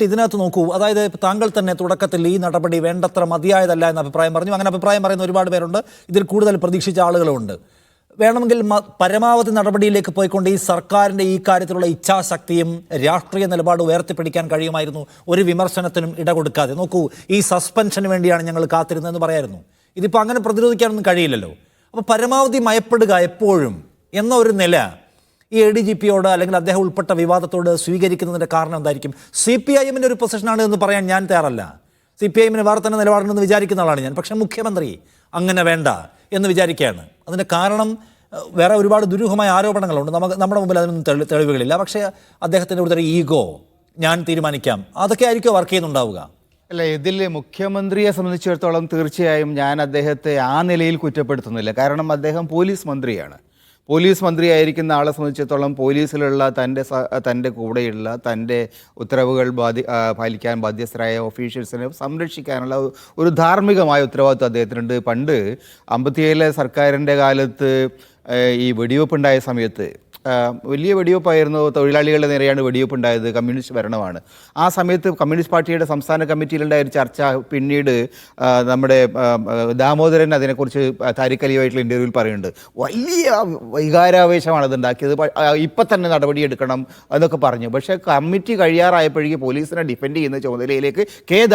ഇതിനകത്ത് നോക്കൂ. അതായത് താങ്കൾ തന്നെ തുടക്കത്തിൽ ഈ നടപടി വേണ്ടത്ര മതിയായതല്ല എന്ന അഭിപ്രായം പറഞ്ഞു. അങ്ങനെ അഭിപ്രായം പറയുന്ന ഒരുപാട് പേരുണ്ട്. ഇതിൽ കൂടുതൽ പ്രതീക്ഷിച്ച ആളുകളുമുണ്ട്. വേണമെങ്കിൽ പരമാവധി നടപടിയിലേക്ക് പോയിക്കൊണ്ട് ഈ സർക്കാരിൻ്റെ ഈ കാര്യത്തിലുള്ള ഇച്ഛാശക്തിയും രാഷ്ട്രീയ നിലപാട് ഉയർത്തിപ്പിടിക്കാൻ കഴിയുമായിരുന്നു, ഒരു വിമർശനത്തിനും ഇട കൊടുക്കാതെ. നോക്കൂ, ഈ സസ്പെൻഷന് വേണ്ടിയാണ് ഞങ്ങൾ കാത്തിരുന്നതെന്ന് പറയായിരുന്നു. ഇതിപ്പോൾ അങ്ങനെ പ്രതിരോധിക്കാനൊന്നും കഴിയില്ലല്ലോ. അപ്പോൾ പരമാവധി മയപ്പെടുക എപ്പോഴും എന്ന ഒരു നില ഈ ADGPയോട് അല്ലെങ്കിൽ അദ്ദേഹം ഉൾപ്പെട്ട വിവാദത്തോട് സ്വീകരിക്കുന്നതിൻ്റെ കാരണം എന്തായിരിക്കും? CPIMൻ്റെ ഒരു പൊസിഷനാണ് എന്ന് പറയാൻ ഞാൻ തയ്യാറല്ല. CPIMന് വേറെ തന്നെ നിലപാടുണ്ടെന്ന് വിചാരിക്കുന്ന ആളാണ് ഞാൻ. പക്ഷേ മുഖ്യമന്ത്രി അങ്ങനെ വേണ്ട എന്ന് വിചാരിക്കുകയാണ്. അതിൻ്റെ കാരണം വേറെ ഒരുപാട് ദുരൂഹമായ ആരോപണങ്ങളുണ്ട്. നമ്മുടെ മുമ്പിൽ അതിനൊന്നും തെളിവുകളില്ല. പക്ഷേ അദ്ദേഹത്തിൻ്റെ കൂടുതൽ ഈഗോ, ഞാൻ തീരുമാനിക്കാം, അതൊക്കെ ആയിരിക്കും വർക്ക് ചെയ്യുന്നുണ്ടാവുക. അല്ല, ഇതിൽ മുഖ്യമന്ത്രിയെ സംബന്ധിച്ചിടത്തോളം തീർച്ചയായും ഞാൻ അദ്ദേഹത്തെ ആ നിലയിൽ കുറ്റപ്പെടുത്തുന്നില്ല. കാരണം അദ്ദേഹം പോലീസ് മന്ത്രിയാണ്. പോലീസ് മന്ത്രിയായിരിക്കുന്ന ആളെ സംബന്ധിച്ചിടത്തോളം പോലീസിലുള്ള തൻ്റെ കൂടെയുള്ള തൻ്റെ ഉത്തരവുകൾ പാലിക്കാൻ ബാധ്യസ്ഥരായ ഓഫീഷ്യൽസിനെ സംരക്ഷിക്കാനുള്ള ഒരു ധാർമ്മികമായ ഉത്തരവാദിത്വം അദ്ദേഹത്തിനുണ്ട്. പണ്ട് 57 സർക്കാരിൻ്റെ കാലത്ത് ഈ വെടിവെപ്പുണ്ടായ സമയത്ത് വലിയ വെടിവെപ്പായിരുന്നു. തൊഴിലാളികളുടെ നേരെയാണ് വെടിവെപ്പുണ്ടായത്. കമ്മ്യൂണിസ്റ്റ് ഭരണമാണ്. ആ സമയത്ത് കമ്മ്യൂണിസ്റ്റ് പാർട്ടിയുടെ സംസ്ഥാന കമ്മിറ്റിയിലുണ്ടായ ഒരു ചർച്ച പിന്നീട് നമ്മുടെ ദാമോദരൻ അതിനെക്കുറിച്ച് താരിഖലിയുമായിട്ടുള്ള ഇൻ്റർവ്യൂവിൽ പറയുന്നുണ്ട്. വലിയ വൈകാരാവേശമാണ് അതുണ്ടാക്കിയത്. ഇപ്പം തന്നെ നടപടിയെടുക്കണം എന്നൊക്കെ പറഞ്ഞു. പക്ഷേ കമ്മിറ്റി കഴിയാറായപ്പോഴേക്ക് പോലീസിനെ ഡിഫെൻഡ് ചെയ്യുന്ന ചുമതലയിലേക്ക്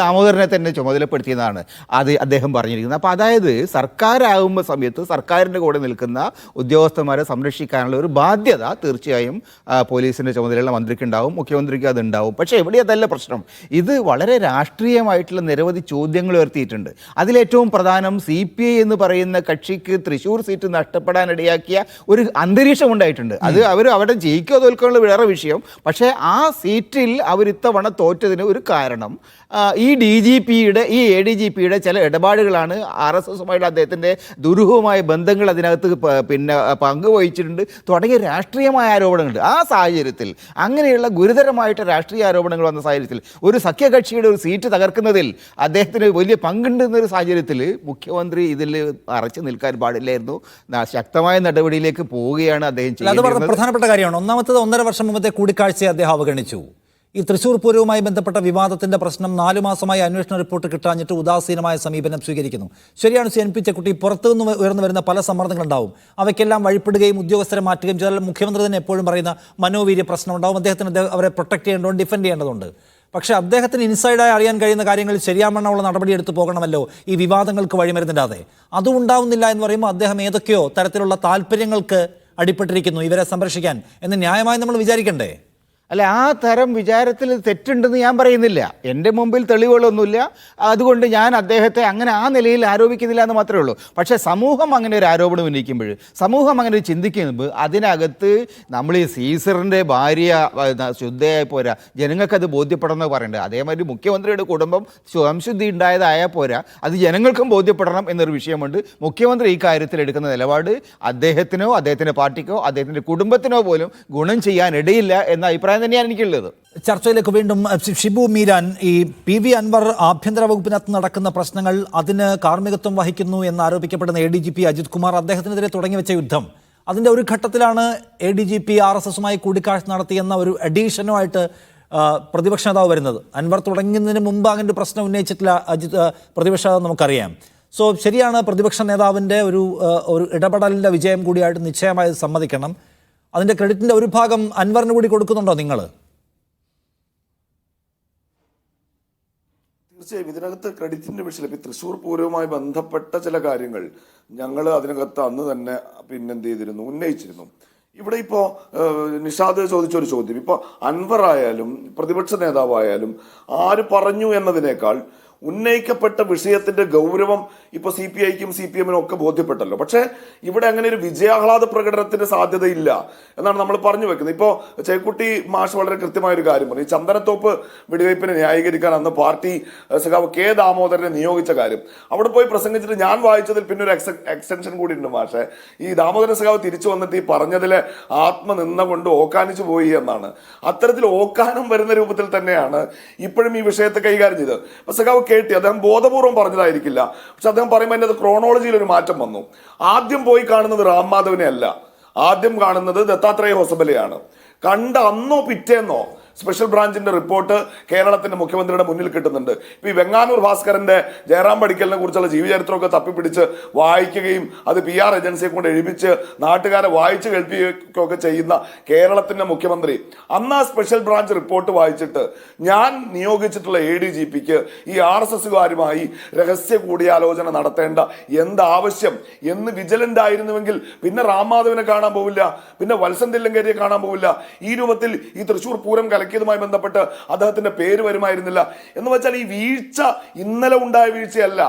ദാമോദരനെ തന്നെ ചുമതലപ്പെടുത്തിയതാണ് അത് അദ്ദേഹം പറഞ്ഞിരിക്കുന്നത്. അപ്പോൾ അതായത് സർക്കാരാകുമ്പോൾ സമയത്ത് സർക്കാരിൻ്റെ കൂടെ നിൽക്കുന്ന ഉദ്യോഗസ്ഥന്മാരെ സംരക്ഷിക്കാനുള്ള ഒരു ബാധ്യത തീർച്ചയായും പോലീസിൻ്റെ ചുമതലയുള്ള മന്ത്രിക്കുണ്ടാവും, മുഖ്യമന്ത്രിക്ക് അതുണ്ടാവും. പക്ഷേ ഇവിടെ അതല്ല പ്രശ്നം. ഇത് വളരെ രാഷ്ട്രീയമായിട്ടുള്ള നിരവധി ചോദ്യങ്ങൾ ഉയർത്തിയിട്ടുണ്ട്. അതിലേറ്റവും പ്രധാനം CPI എന്ന് പറയുന്ന കക്ഷിക്ക് തൃശ്ശൂർ സീറ്റ് നഷ്ടപ്പെടാനിടയാക്കിയ ഒരു അന്തരീക്ഷം ഉണ്ടായിട്ടുണ്ട്. അത് അവിടെ ജയിക്കുകയോ തോൽക്കുകയുള്ള വേറെ വിഷയം. പക്ഷേ ആ സീറ്റിൽ അവരിത്തവണ തോറ്റതിന് ഒരു കാരണം ഈ ADGPയുടെ ചില ഇടപാടുകളാണ്. RSSുമായിട്ട് അദ്ദേഹത്തിൻ്റെ ദുരൂഹമായ ബന്ധങ്ങൾ അതിനകത്ത് പങ്കുവഹിച്ചിട്ടുണ്ട് തുടങ്ങിയ രാഷ്ട്രീയമായ ആരോപണങ്ങളുണ്ട്. ആ സാഹചര്യത്തിൽ അങ്ങനെയുള്ള ഗുരുതരമായിട്ട് രാഷ്ട്രീയ ആരോപണങ്ങൾ വന്ന സാഹചര്യത്തിൽ ഒരു സഖ്യകക്ഷിയുടെ ഒരു സീറ്റ് തകർക്കുന്നതിൽ അദ്ദേഹത്തിന് വലിയ പങ്കുണ്ടെന്നൊരു സാഹചര്യത്തിൽ മുഖ്യമന്ത്രി ഇതിൽ അറച്ചു നിൽക്കാൻ പാടില്ലായിരുന്നു. ശക്തമായ നടപടിയിലേക്ക് പോവുകയാണ് അദ്ദേഹം ചെയ്യുന്നത്. പ്രധാനപ്പെട്ട കാര്യമാണ്. ഒന്നാമത്തത് 1.5 വർഷം മുമ്പത്തെ കൂടിക്കാഴ്ചയെ അദ്ദേഹം അവഗണിച്ചു. ഈ തൃശ്ശൂർ പൂരവുമായി ബന്ധപ്പെട്ട വിവാദത്തിന്റെ പ്രശ്നം 4 മാസമായി അന്വേഷണ റിപ്പോർട്ട് കിട്ടാഞ്ഞിട്ട് ഉദാസീനമായ സമീപനം സ്വീകരിക്കുന്നു. ശരിയാണ് CNP ചെക്കുട്ടി, പുറത്തുനിന്ന് ഉയർന്നു വരുന്ന പല സമ്മർദ്ദങ്ങളുണ്ടാവും. അവയ്ക്കെല്ലാം വഴിപ്പെടുകയും ഉദ്യോഗസ്ഥരെ മാറ്റുകയും ചെയ്താൽ മുഖ്യമന്ത്രി തന്നെ എപ്പോഴും പറയുന്ന മനോവീര്യ പ്രശ്നം ഉണ്ടാവും. അദ്ദേഹത്തിന് അവരെ പ്രൊട്ടക്ട് ചെയ്യേണ്ടതുണ്ട്, ഡിഫെൻഡ് ചെയ്യേണ്ടതുണ്ട്. പക്ഷേ അദ്ദേഹത്തിന് ഇൻസൈഡായി അറിയാൻ കഴിയുന്ന കാര്യങ്ങളിൽ ശരിയാമണ്ണമുള്ള നടപടിയെടുത്ത് പോകണമല്ലോ, ഈ വിവാദങ്ങൾക്ക് വഴിമരുന്നിടാതെ. അതും ഉണ്ടാവുന്നില്ല എന്ന് പറയുമ്പോൾ അദ്ദേഹം ഏതൊക്കെയോ തരത്തിലുള്ള താല്പര്യങ്ങൾക്ക് അടിപ്പെട്ടിരിക്കുന്നു ഇവരെ സംരക്ഷിക്കാൻ എന്ന് ന്യായമായി നമ്മൾ വിചാരിക്കണ്ടേ? അല്ല, ആ തരം വിചാരത്തിൽ തെറ്റുണ്ടെന്ന് ഞാൻ പറയുന്നില്ല. എൻ്റെ മുമ്പിൽ തെളിവുകളൊന്നുമില്ല, അതുകൊണ്ട് ഞാൻ അദ്ദേഹത്തെ അങ്ങനെ ആ നിലയിൽ ആരോപിക്കുന്നില്ല എന്ന് മാത്രമേ ഉള്ളൂ. പക്ഷേ സമൂഹം അങ്ങനെ ഒരു ആരോപണം ഉന്നയിക്കുമ്പോൾ, സമൂഹം അങ്ങനെ ചിന്തിക്കുമ്പോൾ, അതിനകത്ത് നമ്മൾ ഈ സീസറിൻ്റെ ഭാര്യ ശുദ്ധയായി പോരാ, ജനങ്ങൾക്കത് ബോധ്യപ്പെടണമെന്ന് പറയേണ്ടത്. അതേമാതിരി മുഖ്യമന്ത്രിയുടെ കുടുംബം സംശുദ്ധി ഉണ്ടായതായാൽ പോരാ, അത് ജനങ്ങൾക്കും ബോധ്യപ്പെടണം എന്നൊരു വിഷയമുണ്ട്. മുഖ്യമന്ത്രി ഈ കാര്യത്തിൽ എടുക്കുന്ന നിലപാട് അദ്ദേഹത്തിനോ അദ്ദേഹത്തിൻ്റെ പാർട്ടിക്കോ അദ്ദേഹത്തിൻ്റെ കുടുംബത്തിനോ പോലും ഗുണം ചെയ്യാനിടയില്ല എന്ന അഭിപ്രായം തന്നെയാണ് എനിക്കുള്ളത്. ചർച്ചയിലേക്ക് വീണ്ടും ഷിബു മീരാൻ, ഈ PV അൻവർ ആഭ്യന്തര വകുപ്പിനകത്ത് നടക്കുന്ന പ്രശ്നങ്ങൾ, അതിന് കാർമ്മികത്വം വഹിക്കുന്നു എന്ന് ആരോപിക്കപ്പെടുന്ന ADGP അജിത് കുമാർ, അദ്ദേഹത്തിനെതിരെ തുടങ്ങിവെച്ച യുദ്ധം, അതിൻ്റെ ഒരു ഘട്ടത്തിലാണ് ADGP RSSുമായി കൂടിക്കാഴ്ച നടത്തിയെന്ന ഒരു അഡീഷനുമായിട്ട് പ്രതിപക്ഷ നേതാവ് വരുന്നത്. അൻവർ തുടങ്ങുന്നതിന് മുമ്പ് അങ്ങനെ ഒരു പ്രശ്നം ഉന്നയിച്ചിട്ടില്ല പ്രതിപക്ഷ നേതാവ്, നമുക്കറിയാം. സോ ശരിയാണ്, പ്രതിപക്ഷ നേതാവിൻ്റെ ഒരു ഇടപെടലിൻ്റെ വിജയം കൂടിയായിട്ട് നിശ്ചയമായി സമ്മതിക്കണം. അതിൻ്റെ ക്രെഡിറ്റിൻ്റെ ഒരു ഭാഗം അൻവറിന് കൂടി കൊടുക്കുന്നുണ്ടോ നിങ്ങൾ? തീർച്ചയായും ഇതിനകത്ത് ക്രെഡിറ്റിന്റെ വിഷയം. ഇപ്പം തൃശ്ശൂർ പൂരവുമായി ബന്ധപ്പെട്ട ചില കാര്യങ്ങൾ ഞങ്ങൾ അതിനകത്ത് അന്ന് തന്നെ എന്ത് ചെയ്തിരുന്നു, ഉന്നയിച്ചിരുന്നു. ഇവിടെ ഇപ്പോൾ നിഷാദ് ചോദിച്ചൊരു ചോദ്യം, ഇപ്പോൾ അൻവർ ആയാലും പ്രതിപക്ഷ നേതാവായാലും ആര് പറഞ്ഞു എന്നതിനേക്കാൾ ഉന്നയിക്കപ്പെട്ട വിഷയത്തിന്റെ ഗൗരവം ഇപ്പോൾ CPIക്കും CPMനും ഒക്കെ ബോധ്യപ്പെട്ടല്ലോ. പക്ഷേ ഇവിടെ അങ്ങനെ ഒരു വിജയാഹ്ലാദ പ്രകടനത്തിന് സാധ്യതയില്ല എന്നാണ് നമ്മൾ പറഞ്ഞു വെക്കുന്നത്. ഇപ്പോൾ ചേക്കുട്ടി മാഷ് വളരെ കൃത്യമായൊരു കാര്യം പറഞ്ഞു. ഈ ചന്ദനത്തോപ്പ് വെടിവയ്പ്പിനെ ന്യായീകരിക്കാൻ അന്ന് പാർട്ടി സഖാവ് K ദാമോദരനെ നിയോഗിച്ച കാര്യം അവിടെ പോയി പ്രസംഗിച്ചിട്ട് ഞാൻ വായിച്ചതിൽ പിന്നെ ഒരു എക്സ്റ്റൻഷൻ കൂടി ഉണ്ട് മാഷെ. ഈ ദാമോദരൻ സഖാവ് തിരിച്ചു വന്നിട്ട് ഈ പറഞ്ഞതിലെ ആത്മനിന്ദ കൊണ്ട് ഓക്കാനിച്ചു പോയി എന്നാണ്. അത്തരത്തിൽ ഓക്കാനം വരുന്ന രൂപത്തിൽ തന്നെയാണ് ഇപ്പോഴും ഈ വിഷയത്തെ കൈകാര്യം ചെയ്തത്. അപ്പൊ സഖാവ് കേട്ടി അദ്ദേഹം ബോധപൂർവം പറഞ്ഞതായിരിക്കില്ല, പക്ഷെ അദ്ദേഹം പറയുമ്പോൾ അതിൻ്റെ ക്രോണോളജിയിൽ ഒരു മാറ്റം വന്നു. ആദ്യം പോയി കാണുന്നത് റാം മാധവനെ അല്ല, ആദ്യം കാണുന്നത് ദത്താത്രേയ ഹൊസബലയാണ്. കണ്ട അന്നോ പിറ്റേന്നോ സ്പെഷ്യൽ ബ്രാഞ്ചിന്റെ റിപ്പോർട്ട് കേരളത്തിന്റെ മുഖ്യമന്ത്രിയുടെ മുന്നിൽ കിട്ടുന്നുണ്ട്. ഇപ്പൊ ഈ വെങ്ങാനൂർ ഭാസ്കരന്റെ ജയറാം പടിക്കലിനെ കുറിച്ചുള്ള ജീവചരിത്രമൊക്കെ തപ്പിപ്പിടിച്ച് വായിക്കുകയും അത് PR ഏജൻസിയെ കൊണ്ട് എഴുതിച്ച് നാട്ടുകാരെ വായിച്ച് കേൾപ്പിക്കുകയൊക്കെ ചെയ്യുന്ന കേരളത്തിന്റെ മുഖ്യമന്ത്രി അന്ന് ആ സ്പെഷ്യൽ ബ്രാഞ്ച് റിപ്പോർട്ട് വായിച്ചിട്ട് ഞാൻ നിയോഗിച്ചിട്ടുള്ള ADGPക്ക് ഈ RSSകാരുമായി രഹസ്യ കൂടിയാലോചന നടത്തേണ്ട എന്താവശ്യം എന്ന് വിജിലന്റ് ആയിരുന്നുവെങ്കിൽ പിന്നെ റാം മാധവനെ കാണാൻ പോവില്ല, പിന്നെ വത്സൻ തില്ലങ്കേരിയെ കാണാൻ പോവില്ല. ഈ രൂപത്തിൽ ഈ തൃശ്ശൂർ പൂരം കലക്കിയതുമായി ബന്ധപ്പെട്ട് അദ്ദേഹത്തിന്റെ പേര് വരുമായിരുന്നില്ല. എന്ന് വെച്ചാൽ ഈ വീഴ്ച ഇന്നലെ ഉണ്ടായ വീഴ്ചയല്ല,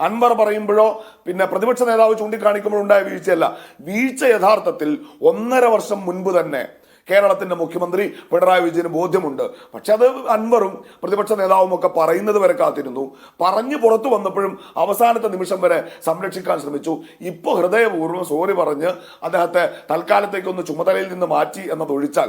അൻവർ പറയുമ്പോഴോ പിന്നെ പ്രതിപക്ഷ നേതാവ് ചൂണ്ടിക്കാണിക്കുമ്പോഴോ ഉണ്ടായ വീഴ്ചയല്ല. വീഴ്ച യഥാർത്ഥത്തിൽ 1.5 വർഷം മുൻപ് തന്നെ കേരളത്തിന്റെ മുഖ്യമന്ത്രി പിണറായി വിജയന് ബോധ്യമുണ്ട്. പക്ഷെ അത് അൻവറും പ്രതിപക്ഷ നേതാവും ഒക്കെ പറയുന്നത് വരെ കാത്തിരുന്നു. പറഞ്ഞു പുറത്തു വന്നപ്പോഴും അവസാനത്തെ നിമിഷം വരെ സംരക്ഷിക്കാൻ ശ്രമിച്ചു. ഇപ്പോൾ ഹൃദയപൂർവ്വം സോറി പറഞ്ഞ് അദ്ദേഹത്തെ തൽക്കാലത്തേക്കൊന്ന് ചുമതലയിൽ നിന്ന് മാറ്റി എന്നതൊഴിച്ചാൽ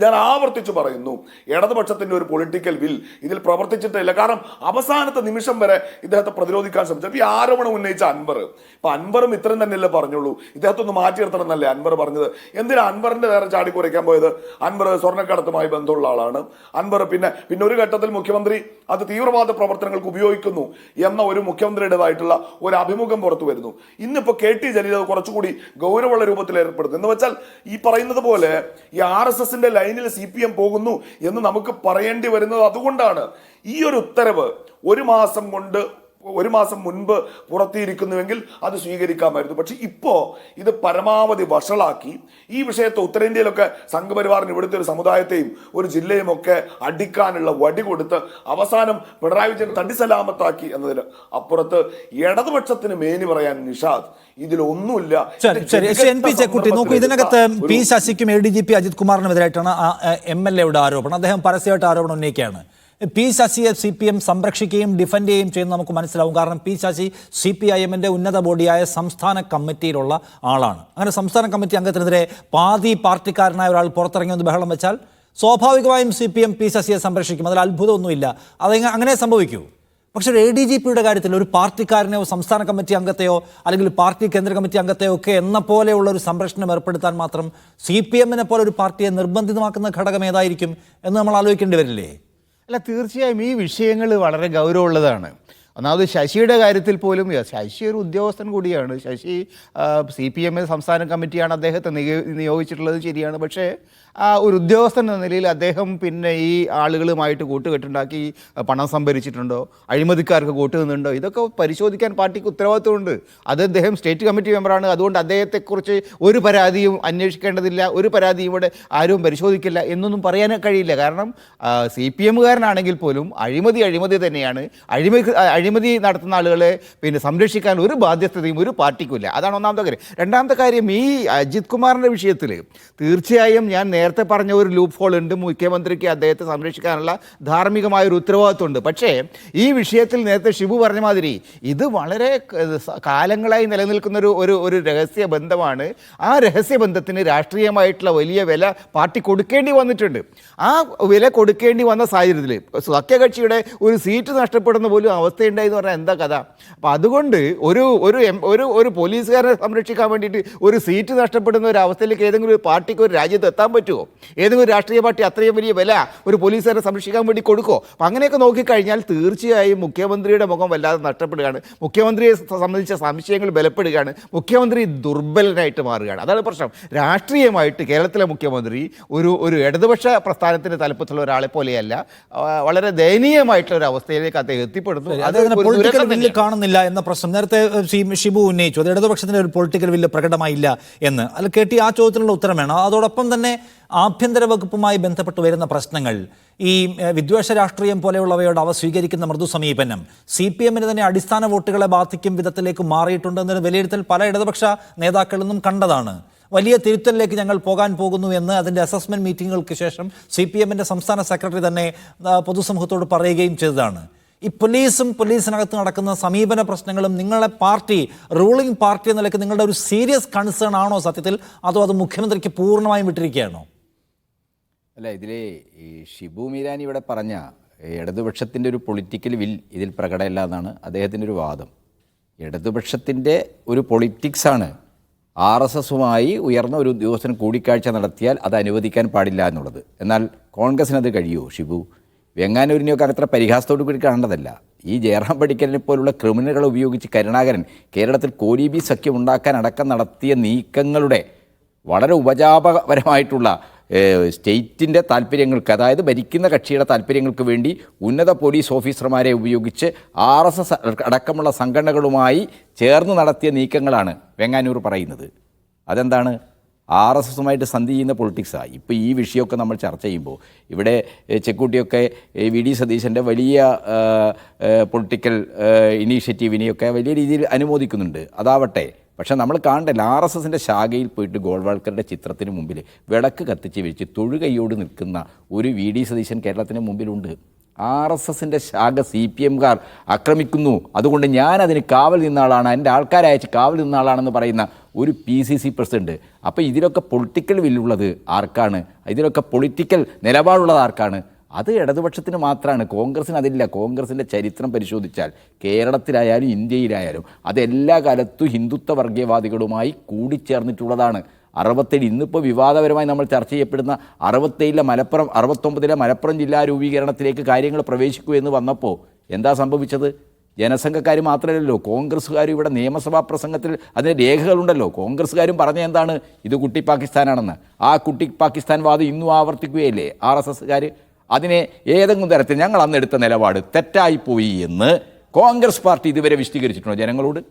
ഞാൻ ആവർത്തിച്ചു പറയുന്നു, ഇടതുപക്ഷത്തിന്റെ ഒരു പൊളിറ്റിക്കൽ വിൽ ഇതിൽ പ്രവർത്തിച്ചിട്ടില്ല. കാരണം അവസാനത്തെ നിമിഷം വരെ ഇദ്ദേഹത്തെ പ്രതിരോധിക്കാൻ ശ്രമിച്ചു. ഈ ആരോപണം ഉന്നയിച്ച അൻവർ, ഇപ്പൊ അൻവറും ഇത്രയും തന്നെയല്ലേ പറഞ്ഞുള്ളൂ, ഇദ്ദേഹത്തൊന്ന് മാറ്റി നിർത്തണം എന്നല്ലേ അൻവർ പറഞ്ഞത്. എന്തിനാ അൻവറിന്റെ നേരെ ചാടി കുറയ്ക്കാൻ പോയത്? അൻവർ സ്വർണ്ണക്കടത്തുമായി ബന്ധമുള്ള ആളാണ്. അൻവർ പിന്നെ ഒരു ഘട്ടത്തിൽ മുഖ്യമന്ത്രി അത് തീവ്രവാദ പ്രവർത്തനങ്ങൾക്ക് ഉപയോഗിക്കുന്നു എന്ന ഒരു മുഖ്യമന്ത്രിയുടേതായിട്ടുള്ള ഒരു അഭിമുഖം പുറത്തു വരുന്നു. ഇന്നിപ്പോ KT ജലീൽ അത് കുറച്ചുകൂടി ഗൗരവമുള്ള രൂപത്തിൽ ഏർപ്പെടുന്നു. എന്ന് വെച്ചാൽ ഈ പറയുന്നത് പോലെ ഈ RSSന്റെ ലൈനിൽ CPM പോകുന്നു എന്ന് നമുക്ക് പറയേണ്ടി വരുന്നത് അതുകൊണ്ടാണ്. ഈ ഒരു ഉത്തരവ് ഒരു മാസം മുൻപ് പുറത്തിയിരിക്കുന്നുവെങ്കിൽ അത് സ്വീകരിക്കാമായിരുന്നു. പക്ഷെ ഇപ്പോൾ ഇത് പരമാവധി വഷളാക്കി ഈ വിഷയത്തെ ഉത്തരേന്ത്യയിലൊക്കെ സംഘപരിവാറിന് ഇവിടുത്തെ ഒരു സമുദായത്തെയും ഒരു ജില്ലയും ഒക്കെ അടിക്കാനുള്ള വടി കൊടുത്ത് അവസാനം പിണറായി വിജയൻ തടിസലാമത്താക്കി എന്നതിന് അപ്പുറത്ത് ഇടതുപക്ഷത്തിന് മേനി പറയാൻ നിഷാദ് ഇതിലൊന്നുമില്ല. നോക്കൂ, ഇതിനകത്ത് P ശശിക്കും ADGP അജിത് കുമാറിനുമെതിരായിട്ടാണ് MLAയുടെ ആരോപണം. അദ്ദേഹം പരസ്യമായിട്ട് ആരോപണം ഉന്നയിക്കുകയാണ്. P ശശിയെ CPM സംരക്ഷിക്കുകയും ഡിഫെൻഡ് ചെയ്യുകയും ചെയ്യുന്നത് നമുക്ക് മനസ്സിലാവും. കാരണം P ശശി CPIMന്റെ ഉന്നത ബോഡിയായ സംസ്ഥാന കമ്മിറ്റിയിലുള്ള ആളാണ്. അങ്ങനെ സംസ്ഥാന കമ്മിറ്റി അംഗത്തിനെതിരെ പാതി പാർട്ടിക്കാരനായ ഒരാൾ പുറത്തിറങ്ങി വന്ന് ബഹളം വെച്ചാൽ സ്വാഭാവികമായും CPM P ശശിയെ സംരക്ഷിക്കും. അതിൽ അത്ഭുതമൊന്നുമില്ല, അങ്ങനെ സംഭവിക്കൂ. പക്ഷേ ADGPയുടെ കാര്യത്തിൽ ഒരു പാർട്ടിക്കാരനെയോ സംസ്ഥാന കമ്മിറ്റി അംഗത്തെയോ അല്ലെങ്കിൽ പാർട്ടി കേന്ദ്ര കമ്മിറ്റി അംഗത്തെയോ ഒക്കെ എന്ന പോലെയുള്ള ഒരു സംരക്ഷണം ഏർപ്പെടുത്താൻ മാത്രം CPMനെ പോലെ ഒരു പാർട്ടിയെ നിർബന്ധിതമാക്കുന്ന ഘടകം ഏതായിരിക്കും എന്ന് നമ്മൾ ആലോചിക്കേണ്ടി വരില്ലേ? അല്ല, തീർച്ചയായും ഈ വിഷയങ്ങൾ വളരെ ഗൗരവമുള്ളതാണ്. ഒന്നാമത് ശശിയുടെ കാര്യത്തിൽ പോലും ശശി ഒരു ഉദ്യോഗസ്ഥൻ കൂടിയാണ്. ശശി CPM സംസ്ഥാന കമ്മിറ്റിയാണ് അദ്ദേഹത്തെ നിയോഗിച്ചിട്ടുള്ളത്, ശരിയാണ്. പക്ഷേ ഒരു ഉദ്യോഗസ്ഥൻ എന്ന നിലയിൽ അദ്ദേഹം പിന്നെ ഈ ആളുകളുമായിട്ട് കൂട്ടുകെട്ടുണ്ടാക്കി പണം സംഭരിച്ചിട്ടുണ്ടോ, അഴിമതിക്കാർക്ക് കൂട്ടുനിന്നുണ്ടോ, ഇതൊക്കെ പരിശോധിക്കാൻ പാർട്ടിക്ക് ഉത്തരവാദിത്വമുണ്ട്. അത് അദ്ദേഹം സ്റ്റേറ്റ് കമ്മിറ്റി മെമ്പറാണ്. അതുകൊണ്ട് അദ്ദേഹത്തെക്കുറിച്ച് ഒരു പരാതിയും അന്വേഷിക്കേണ്ടതില്ല, ഒരു പരാതിയും ഇവിടെ ആരും പരിശോധിക്കില്ല എന്നൊന്നും പറയാൻ കഴിയില്ല. കാരണം CPMകാരനാണെങ്കിൽ പോലും അഴിമതി തന്നെയാണ്. അഴിമതി നടത്തുന്ന ആളുകളെ പിന്നെ സംരക്ഷിക്കാൻ ഒരു ബാധ്യതയും ഒരു പാർട്ടിക്കുമില്ല. അതാണ് ഒന്നാമത്തെ കാര്യം. രണ്ടാമത്തെ കാര്യം, ഈ അജിത് കുമാറിൻ്റെ വിഷയത്തിൽ തീർച്ചയായും ഞാൻ നേരത്തെ പറഞ്ഞ ഒരു ലൂപ്പ് ഹോൾ ഉണ്ട്. മുഖ്യമന്ത്രിക്ക് അദ്ദേഹത്തെ സംരക്ഷിക്കാനുള്ള ധാർമ്മികമായ ഒരു ഉത്തരവാദിത്വമുണ്ട്. പക്ഷേ ഈ വിഷയത്തിൽ നേരത്തെ ഷിബു പറഞ്ഞ മാതിരി ഇത് വളരെ കാലങ്ങളായി നിലനിൽക്കുന്ന ഒരു രഹസ്യ ബന്ധമാണ്. ആ രഹസ്യ ബന്ധത്തിന് രാഷ്ട്രീയമായിട്ടുള്ള വലിയ വില പാർട്ടി കൊടുക്കേണ്ടി വന്നിട്ടുണ്ട്. ആ വില കൊടുക്കേണ്ടി വന്ന സാഹചര്യത്തിൽ സഖ്യകക്ഷിയുടെ ഒരു സീറ്റ് നഷ്ടപ്പെടുന്ന പോലും അവസ്ഥയുണ്ടായി എന്ന് പറഞ്ഞാൽ എന്താ കഥ? അപ്പം അതുകൊണ്ട് ഒരു പോലീസുകാരെ സംരക്ഷിക്കാൻ വേണ്ടിയിട്ട് ഒരു സീറ്റ് നഷ്ടപ്പെടുന്ന ഒരു അവസ്ഥയിലേക്ക് ഏതെങ്കിലും ഒരു പാർട്ടിക്ക് ഒരു രാജ്യത്ത് എത്താൻ പറ്റുമോ? ഏതെങ്കിലും ഒരു രാഷ്ട്രീയ പാർട്ടി അത്രയും വലിയ വില ഒരു പോലീസുകാരെ സംരക്ഷിക്കാൻ വേണ്ടി കൊടുക്കുമോ? അപ്പം അങ്ങനെയൊക്കെ നോക്കിക്കഴിഞ്ഞാൽ തീർച്ചയായും മുഖ്യമന്ത്രിയുടെ മുഖം വല്ലാതെ നഷ്ടപ്പെടുകയാണ്. മുഖ്യമന്ത്രിയെ സംബന്ധിച്ച സംശയങ്ങൾ ബലപ്പെടുകയാണ്. മുഖ്യമന്ത്രി ദുർബലനായിട്ട് മാറുകയാണ്. അതാണ് പ്രശ്നം. രാഷ്ട്രീയമായിട്ട് കേരളത്തിലെ മുഖ്യമന്ത്രി ഒരു ഇടതുപക്ഷ പ്രസ്ഥാനത്തിന് തലപ്പത്തുള്ള ഒരാളെ പോലെയല്ല, വളരെ ദയനീയമായിട്ടുള്ള ഒരു അവസ്ഥയിലേക്ക് അദ്ദേഹം എത്തിപ്പെടുന്നു. പൊളിറ്റിക്കൽ വില്ല് കാണുന്നില്ല എന്ന പ്രശ്നം നേരത്തെ ഷിബു ഉന്നയിച്ചു. അത് ഇടതുപക്ഷത്തിന്റെ ഒരു പൊളിറ്റിക്കൽ വില്ല് പ്രകടമായില്ല എന്ന്. അല്ല, KT ആ ചോദ്യത്തിനുള്ള ഉത്തരം വേണം. അതോടൊപ്പം തന്നെ ആഭ്യന്തര വകുപ്പുമായി ബന്ധപ്പെട്ട് വരുന്ന പ്രശ്നങ്ങൾ, ഈ വിദ്വേഷ രാഷ്ട്രീയം പോലെയുള്ളവയോട് അവ സ്വീകരിക്കുന്ന മൃദു സമീപനം CPMന് തന്നെ അടിസ്ഥാന വോട്ടുകളെ ബാധിക്കും വിധത്തിലേക്ക് മാറിയിട്ടുണ്ടെന്നൊരു വിലയിരുത്തൽ പല ഇടതുപക്ഷ നേതാക്കളിൽ നിന്നും കണ്ടതാണ്. വലിയ തിരുത്തലിലേക്ക് ഞങ്ങൾ പോകാൻ പോകുന്നു എന്ന് അതിൻ്റെ അസസ്മെൻറ്റ് മീറ്റിങ്ങുകൾക്ക് ശേഷം CPMന്റെ സംസ്ഥാന സെക്രട്ടറി തന്നെ പൊതുസമൂഹത്തോട് പറയുകയും ചെയ്തതാണ്. ഈ പോലീസിനകത്ത് നടക്കുന്ന സമീപന പ്രശ്നങ്ങളും നിങ്ങളുടെ പാർട്ടി, റൂളിംഗ് പാർട്ടി എന്ന നിലയ്ക്ക് നിങ്ങളുടെ ഒരു സീരിയസ് കൺസേൺ ആണോ സത്യത്തിൽ, അതോ അത് മുഖ്യമന്ത്രിക്ക് പൂർണ്ണമായും വിട്ടിരിക്കുകയാണോ? അല്ല, ഇതിലെ ഈ ഷിബു മീരാനി ഇവിടെ പറഞ്ഞ ഇടതുപക്ഷത്തിൻ്റെ ഒരു പൊളിറ്റിക്കൽ വിൽ ഇതിൽ പ്രകടമല്ല എന്നാണ് അദ്ദേഹത്തിൻ്റെ ഒരു വാദം. ഇടതുപക്ഷത്തിൻ്റെ ഒരു പൊളിറ്റിക്സാണ് RSSുമായി ഉയർന്ന ഒരു ഉദ്യോഗസ്ഥൻ കൂടിക്കാഴ്ച നടത്തിയാൽ അത് അനുവദിക്കാൻ പാടില്ല എന്നുള്ളത്. എന്നാൽ കോൺഗ്രസിനത് കഴിയുമോ? ഷിബു വെങ്ങാനൂരിനെയൊക്കെ അത്ര പരിഹാസത്തോടു കൂടി കാണേണ്ടതല്ല. ഈ ജയറാം പടിക്കലിനെ പോലുള്ള ക്രിമിനലുകളെ ഉപയോഗിച്ച് കരുണാകരൻ കേരളത്തിൽ കോലീബി സഖ്യം ഉണ്ടാക്കാൻ അടക്കം നടത്തിയ നീക്കങ്ങളുടെ വളരെ ഉപജാപകരമായിട്ടുള്ള സ്റ്റേറ്റിൻ്റെ താല്പര്യങ്ങൾക്ക്, അതായത് ഭരിക്കുന്ന കക്ഷിയുടെ താല്പര്യങ്ങൾക്ക് വേണ്ടി ഉന്നത പോലീസ് ഓഫീസർമാരെ ഉപയോഗിച്ച് RSS അടക്കമുള്ള സംഘടനകളുമായി ചേർന്ന് നടത്തിയ നീക്കങ്ങളാണ് വെങ്ങാനൂർ പറയുന്നത്. അതെന്താണ്? RSSുമായിട്ട് സന്ധി ചെയ്യുന്ന പൊളിറ്റിക്സാണ്. ഇപ്പോൾ ഈ വിഷയമൊക്കെ നമ്മൾ ചർച്ച ചെയ്യുമ്പോൾ ഇവിടെ ചെക്കൂട്ടിയൊക്കെ VD സതീശൻ്റെ വലിയ പൊളിറ്റിക്കൽ ഇനീഷ്യേറ്റീവിനെയൊക്കെ വലിയ രീതിയിൽ അനുമോദിക്കുന്നുണ്ട്. അതാവട്ടെ, പക്ഷേ നമ്മൾ കാണണ്ടല്ല, RSSൻ്റെ ശാഖയിൽ പോയിട്ട് ഗോൾവാൾക്കറുടെ ചിത്രത്തിന് മുമ്പിൽ വിളക്ക് കത്തിച്ച് വെച്ച് തൊഴുകൈയോട് നിൽക്കുന്ന ഒരു VD സതീശൻ കേരളത്തിന് മുമ്പിലുണ്ട്. RSSൻ്റെ ശാഖ CPMകാർ ആക്രമിക്കുന്നു, അതുകൊണ്ട് ഞാനതിന് കാവൽ നിന്ന ആളാണ്, എൻ്റെ ആൾക്കാരെ അയച്ച് കാവൽ നിന്ന ആളാണെന്ന് പറയുന്ന ഒരു PCC പ്രസിഡന്റ്. അപ്പോൾ ഇതിലൊക്കെ പൊളിറ്റിക്കൽ വില്ലുള്ളത് ആർക്കാണ്? ഇതിലൊക്കെ പൊളിറ്റിക്കൽ നിലപാടുള്ളത് ആർക്കാണ്? അത് ഇടതുപക്ഷത്തിന് മാത്രമാണ്, കോൺഗ്രസിന് അതില്ല. കോൺഗ്രസിൻ്റെ ചരിത്രം പരിശോധിച്ചാൽ കേരളത്തിലായാലും ഇന്ത്യയിലായാലും അതെല്ലാ കാലത്തും ഹിന്ദുത്വ വർഗീയവാദികളുമായി കൂടിച്ചേർന്നിട്ടുള്ളതാണ്. 67 ഇന്നിപ്പോൾ വിവാദപരമായി നമ്മൾ ചർച്ച ചെയ്യപ്പെടുന്ന 67 മലപ്പുറം 69 മലപ്പുറം ജില്ലാ രൂപീകരണത്തിലേക്ക് കാര്യങ്ങൾ പ്രവേശിക്കൂ എന്ന് വന്നപ്പോൾ എന്താ സംഭവിച്ചത്? ജനസംഘക്കാർ മാത്രമല്ലല്ലോ, കോൺഗ്രസ്സുകാരും ഇവിടെ നിയമസഭാ പ്രസംഗത്തിൽ അതിന് രേഖകളുണ്ടല്ലോ. കോൺഗ്രസ്സുകാരും പറഞ്ഞ എന്താണ്? ഇത് കുട്ടി പാകിസ്ഥാനാണെന്ന്. ആ കുട്ടി പാകിസ്ഥാൻ വാദം ഇന്നും ആവർത്തിക്കുകയല്ലേ RSSകാർ. അതിനെ ഏതെങ്കിലും തരത്തിൽ ഞങ്ങൾ അന്ന് എടുത്ത നിലപാട് തെറ്റായിപ്പോയി എന്ന് കോൺഗ്രസ് പാർട്ടി ഇതുവരെ വിശദീകരിച്ചിട്ടുണ്ടോ ജനങ്ങളോട്?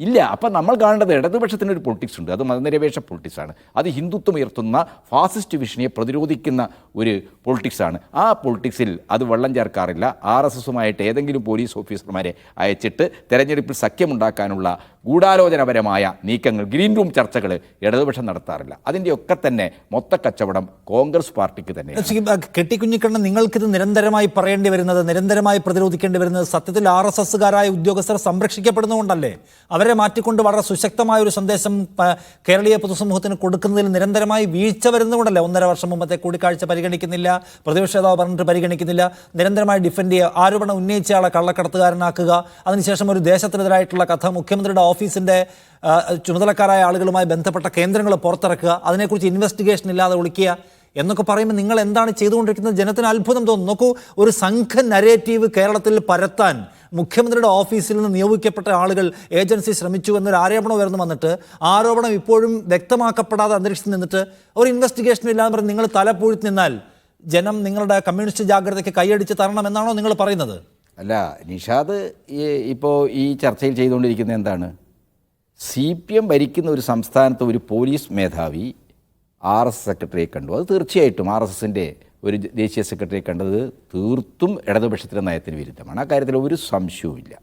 ഇല്ല. അപ്പം നമ്മൾ കാണേണ്ടത് ഇടതുപക്ഷത്തിനൊരു പൊളിറ്റിക്സ് ഉണ്ട്. അത് മതനിരപേക്ഷ പൊളിറ്റിക്സാണ്. അത് ഹിന്ദുത്വം ഉയർത്തുന്ന ഫാസിസ്റ്റ് വിഷനെ പ്രതിരോധിക്കുന്ന ഒരു പൊളിറ്റിക്സാണ്. ആ പൊളിറ്റിക്സിൽ അത് വെള്ളം ചേർക്കാറില്ല. RSSുമായിട്ട് ഏതെങ്കിലും പോലീസ് ഓഫീസർമാരെ അയച്ചിട്ട് തെരഞ്ഞെടുപ്പിൽ സഖ്യമുണ്ടാക്കാനുള്ള ഗൂഢാലോചനപരമായ നീക്കങ്ങൾ, ഗ്രീൻ റൂം ചർച്ചകൾ ഇടതുപക്ഷം നടത്താറില്ല. അതിൻ്റെയൊക്കെ തന്നെ മൊത്ത കച്ചവടം കോൺഗ്രസ് പാർട്ടിക്ക് തന്നെ. കെട്ടിക്കുഞ്ഞിക്കണ്ണൻ, നിങ്ങൾക്കിത് നിരന്തരമായി പറയേണ്ടി വരുന്നത്, നിരന്തരമായി പ്രതിരോധിക്കേണ്ടി വരുന്നത് സത്യത്തിൽ RSSകാരായ ഉദ്യോഗസ്ഥർ സംരക്ഷിക്കപ്പെടുന്നതുകൊണ്ടല്ലേ? അവരെ മാറ്റിക്കൊണ്ട് വളരെ സുശക്തമായ ഒരു സന്ദേശം കേരളീയ പൊതുസമൂഹത്തിന് കൊടുക്കുന്നതിൽ നിരന്തരമായി വീഴ്ച വരുന്നതുകൊണ്ടല്ലേ? 1.5 വർഷം മുമ്പത്തെ കൂടിക്കാഴ്ച പരിഗണിക്കുന്നില്ല, പ്രതിപക്ഷ നേതാവ് പറഞ്ഞിട്ട് പരിഗണിക്കുന്നില്ല, നിരന്തരമായി ഡിഫെൻഡ് ചെയ്യുക, ആരോപണം ഉന്നയിച്ചയാളെ കള്ളക്കടത്തുകാരനാക്കുക, അതിനുശേഷം ഒരു ദേശത്തിനെതിരായിട്ടുള്ള കഥ മുഖ്യമന്ത്രിയുടെ ഓഫീസിൻ്റെ ചുമതലക്കാരായ ആളുകളുമായി ബന്ധപ്പെട്ട കേന്ദ്രങ്ങൾ പുറത്തിറക്കുക, അതിനെക്കുറിച്ച് ഇൻവെസ്റ്റിഗേഷൻ ഇല്ലാതെ ഒളിക്കുക എന്നൊക്കെ പറയുമ്പോൾ നിങ്ങൾ എന്താണ് ചെയ്തുകൊണ്ടിരിക്കുന്നത്? ജനത്തിന് അത്ഭുതം തോന്നും. നോക്കൂ, ഒരു സംഘ നരേറ്റീവ് കേരളത്തിൽ പരത്താൻ മുഖ്യമന്ത്രിയുടെ ഓഫീസിൽ നിന്ന് നിയോഗിക്കപ്പെട്ട ആളുകൾ ഏജൻസി ശ്രമിച്ചു എന്നൊരു ആരോപണം ഉയർന്നു വന്നിട്ട് ആരോപണം ഇപ്പോഴും വ്യക്തമാക്കപ്പെടാതെ അന്തരീക്ഷത്തിൽ നിന്നിട്ട് ഒരു ഇൻവെസ്റ്റിഗേഷൻ ഇല്ലാന്ന് പറഞ്ഞ് നിങ്ങൾ തലപ്പൂഴ്ത്തി നിന്നാൽ ജനം നിങ്ങളുടെ കമ്മ്യൂണിസ്റ്റ് ജാഗ്രതയ്ക്ക് കൈയടിച്ച് തരണമെന്നാണോ നിങ്ങൾ പറയുന്നത്? അല്ല നിഷാദ്, ഇപ്പോൾ ഈ ചർച്ചയിൽ ചെയ്തുകൊണ്ടിരിക്കുന്നത് എന്താണ്? CPM ഭരിക്കുന്ന ഒരു സംസ്ഥാനത്ത് ഒരു പോലീസ് മേധാവി RSS സെക്രട്ടറിയെ കണ്ടു. അത് തീർച്ചയായിട്ടും RSSൻ്റെ ഒരു ദേശീയ സെക്രട്ടറിയെ കണ്ടത് തീർത്തും ഇടതുപക്ഷത്തിൻ്റെ നയത്തിന് വിരുദ്ധമാണ്. ആ കാര്യത്തിൽ ഒരു സംശയവുമില്ല.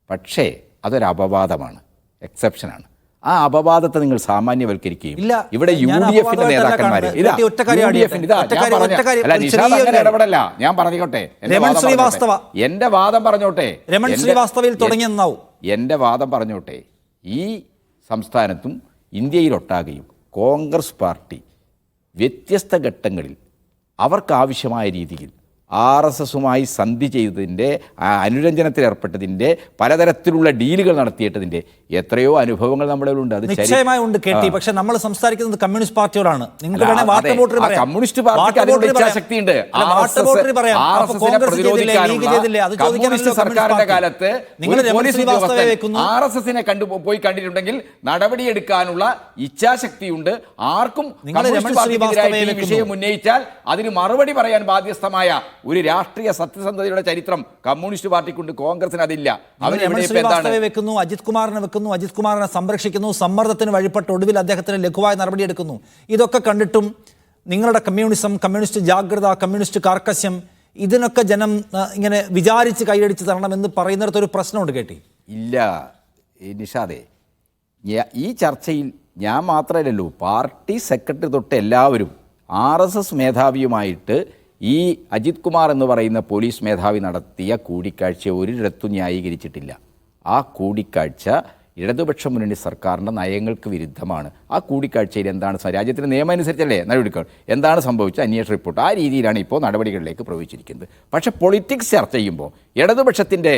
പക്ഷേ അതൊരു അപവാദമാണ്, എക്സെപ്ഷനാണ്. ആ അപവാദത്തെ നിങ്ങൾ സാമാന്യവൽക്കരിക്കുകയും ഇവിടെ UDFന്റെ നേതാക്കന്മാർ ഇടപെടല്ല, ഞാൻ പറഞ്ഞോട്ടെ, എന്റെ വാദം പറഞ്ഞോട്ടെ, എന്റെ വാദം പറഞ്ഞോട്ടെ. ഈ സംസ്ഥാനത്തും ഇന്ത്യയിലൊട്ടാകെയും കോൺഗ്രസ് പാർട്ടി വ്യത്യസ്ത ഘട്ടങ്ങളിൽ അവർക്കാവശ്യമായ രീതിയിൽ RSSുമായി സന്ധി ചെയ്തതിൻ്റെ, അനുരഞ്ജനത്തിൽ ഏർപ്പെട്ടതിൻ്റെ, പലതരത്തിലുള്ള ഡീലുകൾ നടത്തിയിട്ടതിൻ്റെ എത്രയോ അനുഭവങ്ങൾ നമ്മുടെ ഉണ്ട്. അത് നിശ്ചയമായി ഉണ്ട് KT. പക്ഷെ നമ്മൾ സംസാരിക്കുന്നത് കമ്മ്യൂണിസ്റ്റ് പാർട്ടിയോടാണ്. കമ്മ്യൂണിസ്റ്റ് പാർട്ടിക്ക് അതിനുള്ള ഇച്ഛാശക്തിയുണ്ട്. കമ്മ്യൂണിസ്റ്റ് സർക്കാരിന്റെ കാലത്ത് RSSനെ പോയി കണ്ടിട്ടുണ്ടെങ്കിൽ നടപടിയെടുക്കാനുള്ള ഇച്ഛാശക്തിയുണ്ട്. ആർക്കും ഈ വിഷയം ഉന്നയിച്ചാൽ അതിന് മറുപടി പറയാൻ ബാധ്യസ്ഥമായ ഒരു രാഷ്ട്രീയ സത്യസന്ധതയുടെ ചരിത്രം കമ്മ്യൂണിസ്റ്റ് പാർട്ടിക്കുണ്ട്, കോൺഗ്രസിന് അതില്ല. വെക്കുന്നു, അജിത് കുമാറിനെ വെക്കുന്നു, അജിത് കുമാറിനെ സംരക്ഷിക്കുന്നു, സമ്മർദ്ദത്തിന് വഴിപ്പെട്ട് ഒടുവിൽ അദ്ദേഹത്തിന് ലഘുവായ നടപടിയെടുക്കുന്നു. ഇതൊക്കെ കണ്ടിട്ടും നിങ്ങളുടെ കമ്മ്യൂണിസം, കമ്മ്യൂണിസ്റ്റ് ജാഗ്രത, കമ്മ്യൂണിസ്റ്റ് കാർക്കശ്യം, ഇതിനൊക്കെ ജനം ഇങ്ങനെ വിചാരിച്ച് കൈയടിച്ച് തരണമെന്ന് പറയുന്നിടത്ത് ഒരു പ്രശ്നമുണ്ട് KT. ഇല്ല നിഷാദേ, ഈ ചർച്ചയിൽ ഞാൻ മാത്രമല്ലല്ലോ, പാർട്ടി സെക്രട്ടറി തൊട്ട് എല്ലാവരും RSS മേധാവിയുമായിട്ട് ഈ അജിത് കുമാർ എന്ന് പറയുന്ന പോലീസ് മേധാവി നടത്തിയ കൂടിക്കാഴ്ച ഒരിടത്തും ന്യായീകരിച്ചിട്ടില്ല. ആ കൂടിക്കാഴ്ച ഇടതുപക്ഷ മുന്നണി സർക്കാരിൻ്റെ നയങ്ങൾക്ക് വിരുദ്ധമാണ്. ആ കൂടിക്കാഴ്ചയിൽ എന്താണ് രാജ്യത്തിൻ്റെ നിയമം അനുസരിച്ചല്ലേ നടപടികൾ, എന്താണ് സംഭവിച്ചത് അന്വേഷണ റിപ്പോർട്ട്, ആ രീതിയിലാണ് ഇപ്പോൾ നടപടികളിലേക്ക് പ്രവേശിച്ചിരിക്കുന്നത്. പക്ഷേ പൊളിറ്റിക്സ് ചർച്ച ചെയ്യുമ്പോൾ ഇടതുപക്ഷത്തിൻ്റെ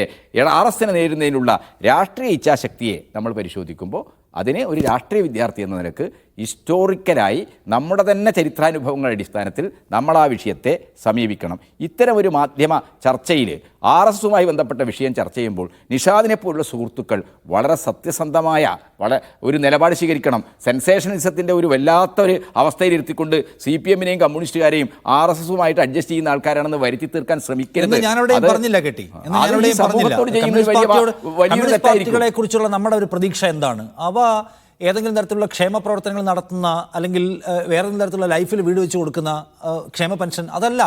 RSSനെ നേരിടുന്നതിനുള്ള രാഷ്ട്രീയ ഇച്ഛാശക്തിയെ നമ്മൾ പരിശോധിക്കുമ്പോൾ അതിനെ ഒരു രാഷ്ട്രീയ വിദ്യാർത്ഥി എന്ന നിലക്ക് ഹിസ്റ്റോറിക്കലായി നമ്മുടെ തന്നെ ചരിത്രാനുഭവങ്ങളുടെ അടിസ്ഥാനത്തിൽ നമ്മൾ ആ വിഷയത്തെ സമീപിക്കണം. ഇത്തരം ഒരു മാധ്യമ ചർച്ചയിൽ RSSുമായി ബന്ധപ്പെട്ട വിഷയം ചർച്ച ചെയ്യുമ്പോൾ നിഷാദിനെ പോലുള്ള സുഹൃത്തുക്കൾ വളരെ സത്യസന്ധമായ ഒരു നിലപാട് സ്വീകരിക്കണം. സെൻസേഷനിസത്തിൻ്റെ ഒരു വല്ലാത്തൊരു അവസ്ഥയിലിരുത്തിക്കൊണ്ട് CPMനെയും കമ്മ്യൂണിസ്റ്റുകാരെയും RSSുമായിട്ട് അഡ്ജസ്റ്റ് ചെയ്യുന്ന ആൾക്കാരാണെന്ന് വരുത്തി തീർക്കാൻ ശ്രമിക്കരുത്. കുറിച്ചുള്ള നമ്മുടെ ഒരു പ്രതീക്ഷ എന്താണ്? അവ ഏതെങ്കിലും തരത്തിലുള്ള ക്ഷേമ പ്രവർത്തനങ്ങൾ നടത്തുന്ന, അല്ലെങ്കിൽ ഏതെങ്കിലും തരത്തിലുള്ള ലൈഫിൽ വീട് വെച്ച് കൊടുക്കുന്ന ക്ഷേമ പെൻഷൻ, അതല്ല.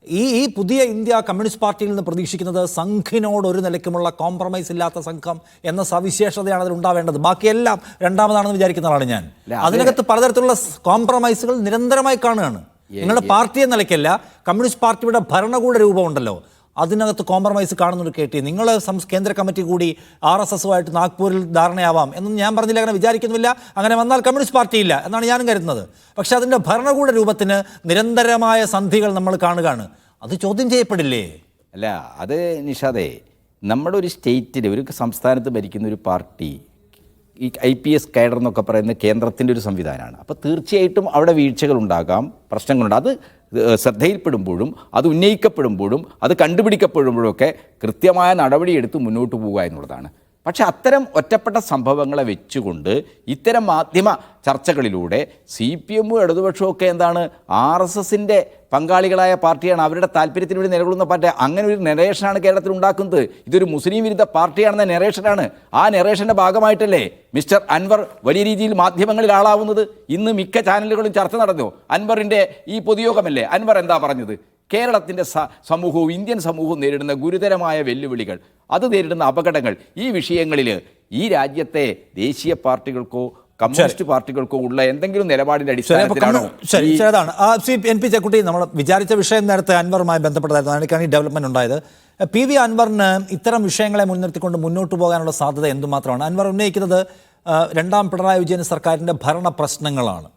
ഈ പുതിയ ഇന്ത്യ കമ്മ്യൂണിസ്റ്റ് പാർട്ടിയിൽ നിന്ന് പ്രതീക്ഷിക്കുന്നത് സംഘിനോട് ഒരു നിലയ്ക്കുമുള്ള കോംപ്രമൈസ് ഇല്ലാത്ത സംഘം എന്ന സവിശേഷതയാണ് അതിൽ ഉണ്ടാവേണ്ടത്. ബാക്കിയെല്ലാം രണ്ടാമതാണെന്ന് വിചാരിക്കുന്ന ആളാണ് ഞാൻ. അതിനകത്ത് പലതരത്തിലുള്ള കോംപ്രമൈസുകൾ നിരന്തരമായി കാണുകയാണ്. നിങ്ങളുടെ പാർട്ടി എന്ന നിലയ്ക്കല്ല, കമ്മ്യൂണിസ്റ്റ് പാർട്ടിയുടെ ഭരണകൂട രൂപമുണ്ടല്ലോ, അതിനകത്ത് കോംപ്രമൈസ് കാണുന്നുണ്ട് KT. നിങ്ങൾ കേന്ദ്ര കമ്മിറ്റി കൂടി RSSുമായിട്ട് നാഗ്പൂരിൽ ധാരണയാവാം എന്നൊന്നും ഞാൻ പറഞ്ഞില്ല, അങ്ങനെ വിചാരിക്കുന്നില്ല. അങ്ങനെ വന്നാൽ കമ്മ്യൂണിസ്റ്റ് പാർട്ടിയില്ല എന്നാണ് ഞാനും കരുതുന്നത്. പക്ഷെ അതിൻ്റെ ഭരണകൂട രൂപത്തിന് നിരന്തരമായ സന്ധികൾ നമ്മൾ കാണുകയാണ്. അത് ചോദ്യം ചെയ്യപ്പെടില്ലേ? അല്ല, അത് നിഷാദേ, നമ്മുടെ ഒരു സ്റ്റേറ്റിൽ, ഒരു സംസ്ഥാനത്ത് ഭരിക്കുന്ന ഒരു പാർട്ടി, ഈ IPS കേഡർ എന്നൊക്കെ പറയുന്ന കേന്ദ്രത്തിൻ്റെ ഒരു സംവിധാനമാണ്. അപ്പോൾ തീർച്ചയായിട്ടും അവിടെ വീഴ്ചകളുണ്ടാകാം, പ്രശ്നങ്ങളുണ്ട്. അത് ശ്രദ്ധയിൽപ്പെടുമ്പോഴും അത് ഉന്നയിക്കപ്പെടുമ്പോഴും അത് കണ്ടുപിടിക്കപ്പെടുമ്പോഴൊക്കെ കൃത്യമായ നടപടിയെടുത്ത് മുന്നോട്ട് പോവുക എന്നുള്ളതാണ്. പക്ഷെ അത്തരം ഒറ്റപ്പെട്ട സംഭവങ്ങളെ വെച്ചുകൊണ്ട് ഇത്തരം മാധ്യമ ചർച്ചകളിലൂടെ CPM ഇടതുപക്ഷവും ഒക്കെ എന്താണ് RSSൻ്റെ പങ്കാളികളായ പാർട്ടിയാണ്, അവരുടെ താല്പര്യത്തിന് വേണ്ടി നിലകൊള്ളുന്ന പാർട്ടി, അങ്ങനെ ഒരു നെറേഷനാണ് കേരളത്തിൽ ഉണ്ടാക്കുന്നത്. ഇതൊരു മുസ്ലിം വിരുദ്ധ പാർട്ടിയാണെന്ന നെറേഷനാണ്. ആ നെറേഷൻ്റെ ഭാഗമായിട്ടല്ലേ മിസ്റ്റർ അൻവർ വലിയ രീതിയിൽ മാധ്യമങ്ങളിൽ ആളാവുന്നത്. ഇന്ന് മിക്ക ചാനലുകളും ചർച്ച നടന്നു. അൻവറിൻ്റെ ഈ പൊതുയോഗമല്ലേ, അൻവർ എന്താ പറഞ്ഞത്? കേരളത്തിൻ്റെ സമൂഹവും ഇന്ത്യൻ സമൂഹവും നേരിടുന്ന ഗുരുതരമായ വെല്ലുവിളികൾ, അത് നേരിടുന്ന അപകടങ്ങൾ, ഈ വിഷയങ്ങളിൽ ഈ രാജ്യത്തെ ദേശീയ പാർട്ടികൾക്കോ കമ്മ്യൂണിസ്റ്റ് പാർട്ടികൾക്കോ ഉള്ള എന്തെങ്കിലും നിലപാടിൻ്റെ അടിസ്ഥാനത്തിലാണോ? NP ചെക്കുട്ടി, നമ്മൾ വിചാരിച്ച വിഷയം നേരത്തെ അൻവറുമായി ബന്ധപ്പെട്ടതായിരുന്നു. അതിനൊക്കെയാണ് ഈ ഡെവലപ്മെന്റ് ഉണ്ടായത്. PV അൻവറിന് ഇത്തരം വിഷയങ്ങളെ മുൻനിർത്തിക്കൊണ്ട് മുന്നോട്ട് പോകാനുള്ള സാധ്യത എന്തുമാത്രമാണ്? അൻവർ ഉന്നയിക്കുന്നത് രണ്ടാം പിണറായി വിജയൻ സർക്കാരിൻ്റെ ഭരണ പ്രശ്നങ്ങളാണ്.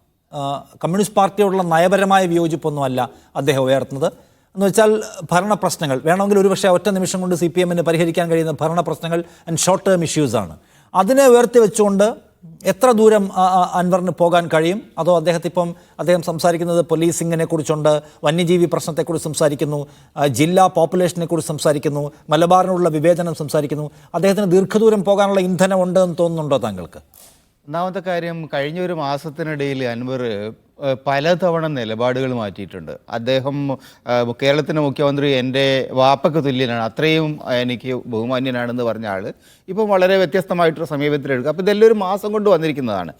കമ്മ്യൂണിസ്റ്റ് പാർട്ടിയോടുള്ള നയപരമായ വിയോജിപ്പൊന്നുമല്ല അദ്ദേഹം ഉയർത്തുന്നത്. എന്ന് വെച്ചാൽ ഭരണ പ്രശ്നങ്ങൾ വേണമെങ്കിൽ ഒരുപക്ഷെ ഒറ്റ നിമിഷം കൊണ്ട് CPMന് പരിഹരിക്കാൻ കഴിയുന്ന ഭരണ പ്രശ്നങ്ങൾ ആൻഡ് ഷോർട്ട് ടേം ഇഷ്യൂസാണ്. അതിനെ ഉയർത്തി വെച്ചുകൊണ്ട് എത്ര ദൂരം അൻവറിന് പോകാൻ കഴിയും? അതോ അദ്ദേഹം സംസാരിക്കുന്നത് പോലീസിങ്ങിനെ കുറിച്ചുണ്ട്, വന്യജീവി പ്രശ്നത്തെക്കുറിച്ച് സംസാരിക്കുന്നു, ജില്ലാ പോപ്പുലേഷനെ കുറിച്ച് സംസാരിക്കുന്നു, മലബാറിനുള്ള വിവേചനം സംസാരിക്കുന്നു. അദ്ദേഹത്തിന് ദീർഘദൂരം പോകാനുള്ള ഇന്ധനമുണ്ട് എന്ന് തോന്നുന്നുണ്ടോ താങ്കൾക്ക്? ഒന്നാമത്തെ കാര്യം, കഴിഞ്ഞ ഒരു മാസത്തിനിടയിൽ അൻവർ പലതവണ നിലപാടുകൾ മാറ്റിയിട്ടുണ്ട്. അദ്ദേഹം കേരളത്തിൻ്റെ മുഖ്യമന്ത്രി എൻ്റെ വാപ്പക്ക് തുല്യനാണ്, അത്രയും എനിക്ക് ബഹുമാന്യനാണെന്ന് പറഞ്ഞ ആൾ ഇപ്പം വളരെ വ്യത്യസ്തമായിട്ടൊരു സമീപനത്തിലെടുക്കുക. അപ്പോൾ ഇതെല്ലാം ഒരു മാസം കൊണ്ട് വന്നിരിക്കുന്നതാണ്.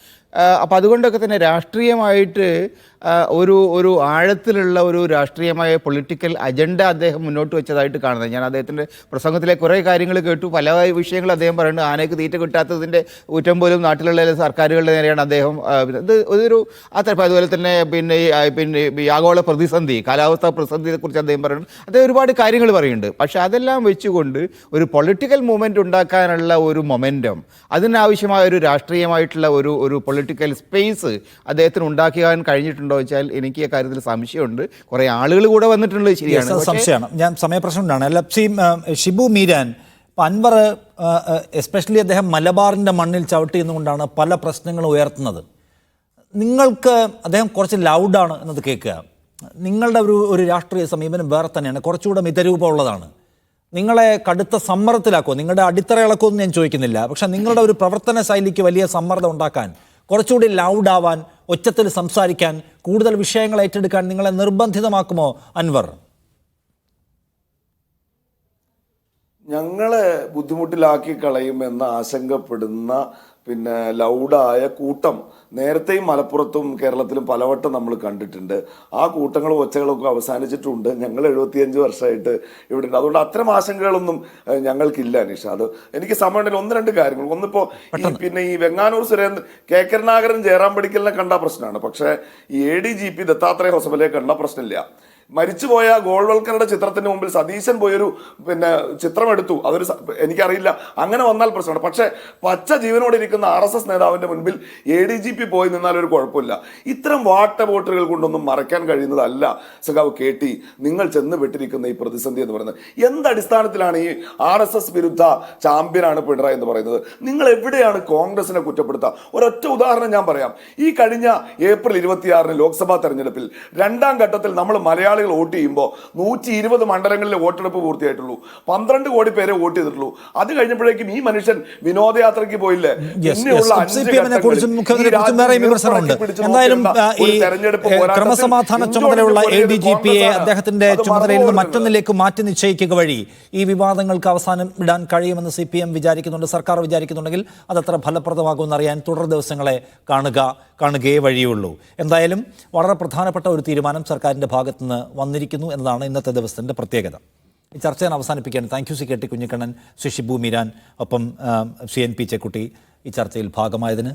അപ്പോൾ അതുകൊണ്ടൊക്കെ തന്നെ രാഷ്ട്രീയമായിട്ട് ഒരു ആഴത്തിലുള്ള ഒരു രാഷ്ട്രീയമായ പൊളിറ്റിക്കൽ അജണ്ട അദ്ദേഹം മുന്നോട്ട് വെച്ചതായിട്ട് കാണുന്നത്. ഞാൻ അദ്ദേഹത്തിൻ്റെ പ്രസംഗത്തിലെ കുറേ കാര്യങ്ങൾ കേട്ടു. പല വിഷയങ്ങൾ അദ്ദേഹം പറയുന്നത് ആനയ്ക്ക് തീറ്റ കിട്ടാത്തതിൻ്റെ കുറ്റം പോലും നാട്ടിലുള്ള സർക്കാരുകളുടെ നേരെയാണ് അദ്ദേഹം ഇത് അതുപോലെ തന്നെ പിന്നെ ഈ ആഗോള പ്രതിസന്ധി, കാലാവസ്ഥാ പ്രതിസന്ധിയെക്കുറിച്ച് അദ്ദേഹം പറയുന്നുണ്ട്. അദ്ദേഹം ഒരുപാട് കാര്യങ്ങൾ പറയുന്നുണ്ട്. പക്ഷേ അതെല്ലാം വെച്ചുകൊണ്ട് ഒരു പൊളിറ്റിക്കൽ മൂവ്മെൻറ്റ് ഉണ്ടാക്കാനുള്ള ഒരു മൊമെൻറ്റം, അതിനാവശ്യമായ ഒരു രാഷ്ട്രീയമായിട്ടുള്ള ഒരു പൊളിറ്റിക്കൽ സ്പേസ് അദ്ദേഹത്തിന് ഉണ്ടാക്കിയാൻ കഴിഞ്ഞിട്ടുണ്ടോ വെച്ചാൽ എനിക്ക് ഈ കാര്യത്തിൽ സംശയമുണ്ട്. കുറേ ആളുകൾ കൂടെ വന്നിട്ടുള്ളത് ശരിയാണ്, സംശയമാണ്. ഞാൻ സമയപ്രശ്നം കൊണ്ടാണ്. അല്ല, ഷിബു മീരാൻ, ഇപ്പം അൻവർ എസ്പെഷ്യലി അദ്ദേഹം മലബാറിൻ്റെ മണ്ണിൽ ചവിട്ടിയെന്നുകൊണ്ടാണ് പല പ്രശ്നങ്ങളും ഉയർത്തുന്നത്. നിങ്ങൾക്ക് അദ്ദേഹം കുറച്ച് ലൗഡാണ് എന്നത് കേൾക്കുക. നിങ്ങളുടെ ഒരു രാഷ്ട്രീയ സമീപനം വേറെ തന്നെയാണ്, കുറച്ചുകൂടെ മിതരൂപമുള്ളതാണ്. നിങ്ങളെ കടുത്ത സമ്മർദ്ദത്തിലാക്കുമോ? നിങ്ങളുടെ അടിത്തറ ഇളക്കുമെന്ന് ഞാൻ ചോദിക്കുന്നില്ല, പക്ഷെ നിങ്ങളുടെ ഒരു പ്രവർത്തന ശൈലിക്ക് വലിയ സമ്മർദ്ദം ഉണ്ടാക്കാൻ, കുറച്ചുകൂടി ലൗഡാവാൻ, ഒച്ചത്തിൽ സംസാരിക്കാൻ, കൂടുതൽ വിഷയങ്ങൾ ഏറ്റെടുക്കാൻ നിങ്ങളെ നിർബന്ധിതമാക്കുമോ അൻവർ? ഞങ്ങളെ ബുദ്ധിമുട്ടിലാക്കി കളയുമെന്ന് ആശങ്കപ്പെടുന്ന ലൗഡായ കൂട്ടം നേരത്തെയും മലപ്പുറത്തും കേരളത്തിലും പലവട്ടം നമ്മൾ കണ്ടിട്ടുണ്ട്. ആ കൂട്ടങ്ങളും ഒച്ചകളൊക്കെ അവസാനിച്ചിട്ടുണ്ട്. ഞങ്ങൾ 75 വർഷമായിട്ട് ഇവിടെ ഉണ്ട്. അതുകൊണ്ട് അത്തരം ആശങ്കകളൊന്നും ഞങ്ങൾക്കില്ല നിഷാദ്. എനിക്ക് സമയമുണ്ടെങ്കിൽ 1-2 കാര്യങ്ങൾ. ഒന്നിപ്പോൾ ഈ വെങ്ങാനൂർ സുരേന്ദ്രൻ, കെ കരുണാകരൻ, ജയറാം പടിക്കലിനെ കണ്ട പ്രശ്നമാണ്. പക്ഷേ ഈ ADGP ദത്താത്രേയ ഹൊസബലയെ കണ്ട പ്രശ്നമില്ല. മരിച്ചുപോയ ഗോൾവൽക്കറുടെ ചിത്രത്തിന് മുമ്പിൽ സതീശൻ പോയൊരു ചിത്രം എടുത്തു. എനിക്കറിയില്ല, അങ്ങനെ വന്നാൽ പ്രശ്നമാണ്. പക്ഷേ പച്ച ജീവനോടെ ഇരിക്കുന്ന RSS നേതാവിന്റെ മുൻപിൽ ADGP പോയി നിന്നാൽ ഒരു കുഴപ്പമില്ല. ഇത്തരം വാട്ടബോട്ടുകൾ കൊണ്ടൊന്നും മറയ്ക്കാൻ കഴിയുന്നതല്ല സഖാവ് KT നിങ്ങൾ ചെന്ന് വിട്ടിരിക്കുന്ന ഈ പ്രതിസന്ധി എന്ന് പറയുന്നത്. എന്തടിസ്ഥാനത്തിലാണ് ഈ RSS വിരുദ്ധ ചാമ്പ്യനാണ് പിണറായി എന്ന് പറയുന്നത്? നിങ്ങൾ എവിടെയാണ് കോൺഗ്രസിനെ കുറ്റപ്പെടുത്തുക? ഒരൊറ്റ ഉദാഹരണം ഞാൻ പറയാം. ഈ കഴിഞ്ഞ ഏപ്രിൽ 26 ലോക്സഭാ തെരഞ്ഞെടുപ്പിൽ 2ാം ഘട്ടത്തിൽ നമ്മൾ മലയാളികൾ വോട്ട് ചെയ്യുമ്പോൾ 120 മണ്ഡലങ്ങളിലെ വോട്ടെടുപ്പ് പൂർത്തിയായിട്ടുള്ളൂ. 12 കോടി പേരെ വോട്ട് ചെയ്തിട്ടുള്ളൂ. അത് കഴിഞ്ഞപ്പോഴേക്കും ഈ മനുഷ്യൻ വിനോദയാത്രയ്ക്ക് പോയില്ലേ? എന്തായാലും ഈ ക്രമസമാധാന ചുമതലയുള്ള ADGPയെ അദ്ദേഹത്തിന്റെ ചുമതലയിൽ നിന്ന് മറ്റൊന്നിലേക്ക് മാറ്റി നിശ്ചയിക്കുക വഴി ഈ വിവാദങ്ങൾക്ക് അവസാനം ഇടാൻ കഴിയുമെന്ന് CPM വിചാരിക്കുന്നുണ്ട്, സർക്കാർ വിചാരിക്കുന്നുണ്ടെങ്കിൽ അതത്ര ഫലപ്രദമാകുമെന്ന് അറിയാൻ തുടർ ദിവസങ്ങളെ കാണുകയേ വഴിയുള്ളൂ. എന്തായാലും വളരെ പ്രധാനപ്പെട്ട ഒരു തീരുമാനം സർക്കാരിൻ്റെ ഭാഗത്തുനിന്ന് വന്നിരിക്കുന്നു എന്നതാണ് ഇന്നത്തെ ദിവസത്തിൻ്റെ പ്രത്യേകത. ഈ ചർച്ച ഞാൻ അവസാനിപ്പിക്കുകയാണ്. Thank you CKT Kunhikannan, Shri Shibu Meeran, ഒപ്പം CNP ചെക്കുട്ടി ഈ ചർച്ചയിൽ ഭാഗമായതിന്.